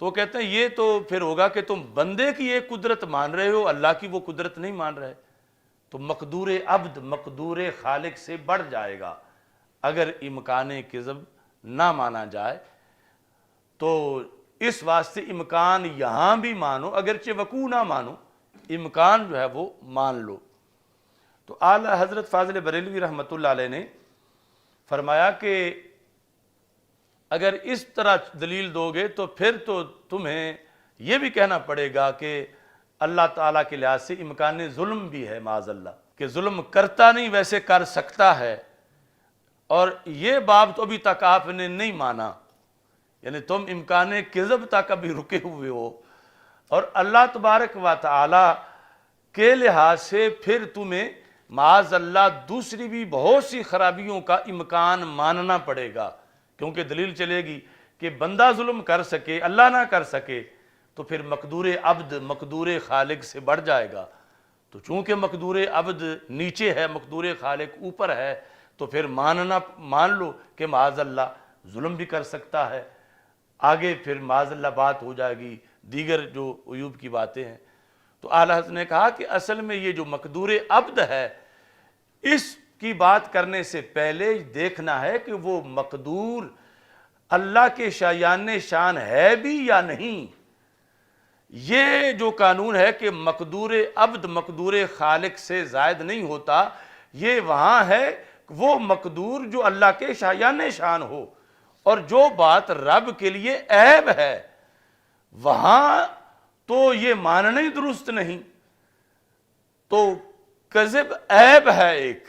تو کہتے ہیں یہ تو پھر ہوگا کہ تم بندے کی ایک قدرت مان رہے ہو، اللہ کی وہ قدرت نہیں مان رہے، تو مقدور عبد مقدور خالق سے بڑھ جائے گا اگر امکان کذب نہ مانا جائے۔ تو اس واسطے امکان یہاں بھی مانو، اگرچہ وقوع نہ مانو، امکان جو ہے وہ مان لو۔ تو اعلیٰ حضرت فاضل بریلوی رحمۃ اللہ علیہ نے فرمایا کہ اگر اس طرح دلیل دو گے تو پھر تو تمہیں یہ بھی کہنا پڑے گا کہ اللہ تعالیٰ کے لحاظ سے امکان ظلم بھی ہے معاذ اللہ، کہ ظلم کرتا نہیں ویسے کر سکتا ہے، اور یہ باب تو ابھی تک آپ نے نہیں مانا، یعنی تم امکان کذب تک ابھی رکے ہوئے ہو، اور اللہ تبارک و تعالی کے لحاظ سے پھر تمہیں معاذ اللہ دوسری بھی بہت سی خرابیوں کا امکان ماننا پڑے گا، کیونکہ دلیل چلے گی کہ بندہ ظلم کر سکے اللہ نہ کر سکے تو پھر مقدور عبد مقدور خالق سے بڑھ جائے گا، تو چونکہ مقدور عبد نیچے ہے مقدور خالق اوپر ہے، تو پھر مان لو کہ معاذ اللہ ظلم بھی کر سکتا ہے۔ آگے پھر معاذ اللہ بات ہو جائے گی دیگر جو عیوب کی باتیں ہیں۔ تو اعلیٰ حضرت نے کہا کہ اصل میں یہ جو مقدور عبد ہے اس کی بات کرنے سے پہلے دیکھنا ہے کہ وہ مقدور اللہ کے شایان شان ہے بھی یا نہیں۔ یہ جو قانون ہے کہ مقدور عبد مقدور خالق سے زائد نہیں ہوتا، یہ وہاں ہے وہ مقدور جو اللہ کے شایان شان ہو، اور جو بات رب کے لیے عیب ہے وہاں تو یہ ماننا ہی درست نہیں۔ تو کذب عیب ہے ایک،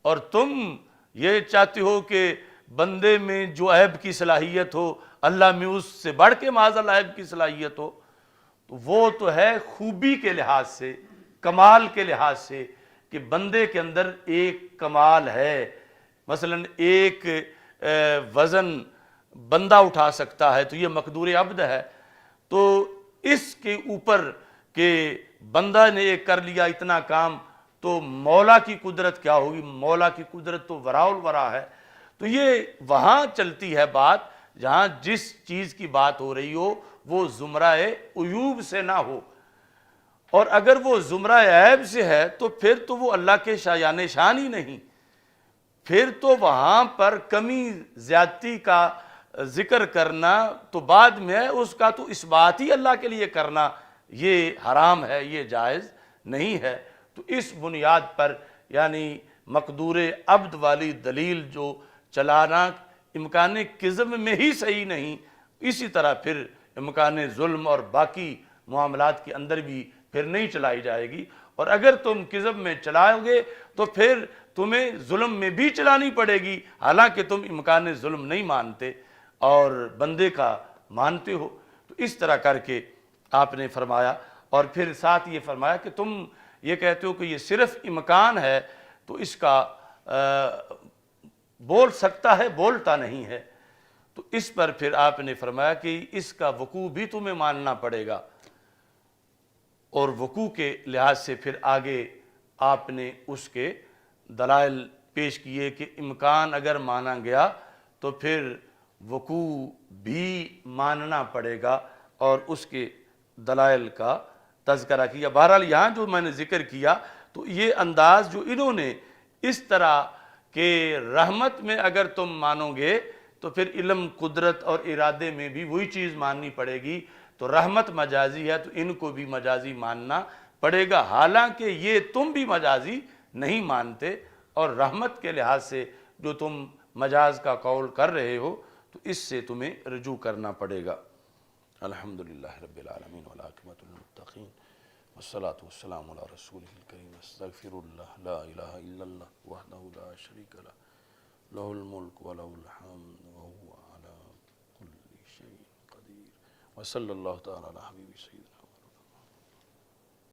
اور تم یہ چاہتے ہو کہ بندے میں جو عیب کی صلاحیت ہو اللہ میں اس سے بڑھ کے معاذ اللہ عیب کی صلاحیت ہو، تو وہ تو ہے خوبی کے لحاظ سے، کمال کے لحاظ سے، کہ بندے کے اندر ایک کمال ہے، مثلا ایک وزن بندہ اٹھا سکتا ہے تو یہ مقدور عبد ہے، تو اس کے اوپر کہ بندہ نے ایک کر لیا اتنا کام، تو مولا کی قدرت کیا ہوگی؟ مولا کی قدرت تو وراء الورا ہے۔ تو یہ وہاں چلتی ہے بات جہاں جس چیز کی بات ہو رہی ہو وہ زمرہ عیوب سے نہ ہو، اور اگر وہ زمرہ عیب سے ہے تو پھر تو وہ اللہ کے شایان شان ہی نہیں، پھر تو وہاں پر کمی زیادتی کا ذکر کرنا تو بعد میں ہے، اس کا تو اثبات ہی اللہ کے لیے کرنا یہ حرام ہے، یہ جائز نہیں ہے۔ تو اس بنیاد پر یعنی مقدور عبد والی دلیل جو چلانا امکان کذب میں ہی صحیح نہیں، اسی طرح پھر امکان ظلم اور باقی معاملات کے اندر بھی پھر نہیں چلائی جائے گی، اور اگر تم کذب میں چلاؤ گے تو پھر تمہیں ظلم میں بھی چلانی پڑے گی، حالانکہ تم امکان ظلم نہیں مانتے اور بندے کا مانتے ہو۔ تو اس طرح کر کے آپ نے فرمایا، اور پھر ساتھ یہ فرمایا کہ تم یہ کہتے ہو کہ یہ صرف امکان ہے تو اس کا بول سکتا ہے، بولتا نہیں ہے، تو اس پر پھر آپ نے فرمایا کہ اس کا وقوع بھی تمہیں ماننا پڑے گا، اور وقوع کے لحاظ سے پھر آگے آپ نے اس کے دلائل پیش کیے کہ امکان اگر مانا گیا تو پھر وقوع بھی ماننا پڑے گا، اور اس کے دلائل کا تذکرہ کیا۔ بہرحال یہاں جو میں نے ذکر کیا تو یہ انداز جو انہوں نے اس طرح کہ رحمت میں اگر تم مانو گے تو پھر علم، قدرت اور ارادے میں بھی وہی چیز ماننی پڑے گی، تو رحمت مجازی ہے تو ان کو بھی مجازی ماننا پڑے گا، حالانکہ یہ تم بھی مجازی نہیں مانتے، اور رحمت کے لحاظ سے جو تم مجاز کا قول کر رہے ہو تو اس سے تمہیں رجوع کرنا پڑے گا۔ الحمدللہ رب العالمین والعاقبۃ للمتقین والصلاة والسلام علی رسولہ الکریم، استغفر اللہ لا الہ الا اللہ وحدہ لا شریک لہ، لہ الملک ولہ الحمد وہو علی کل شیء قدیر، وصلی اللہ تعالی علی حبیبہ سیدنا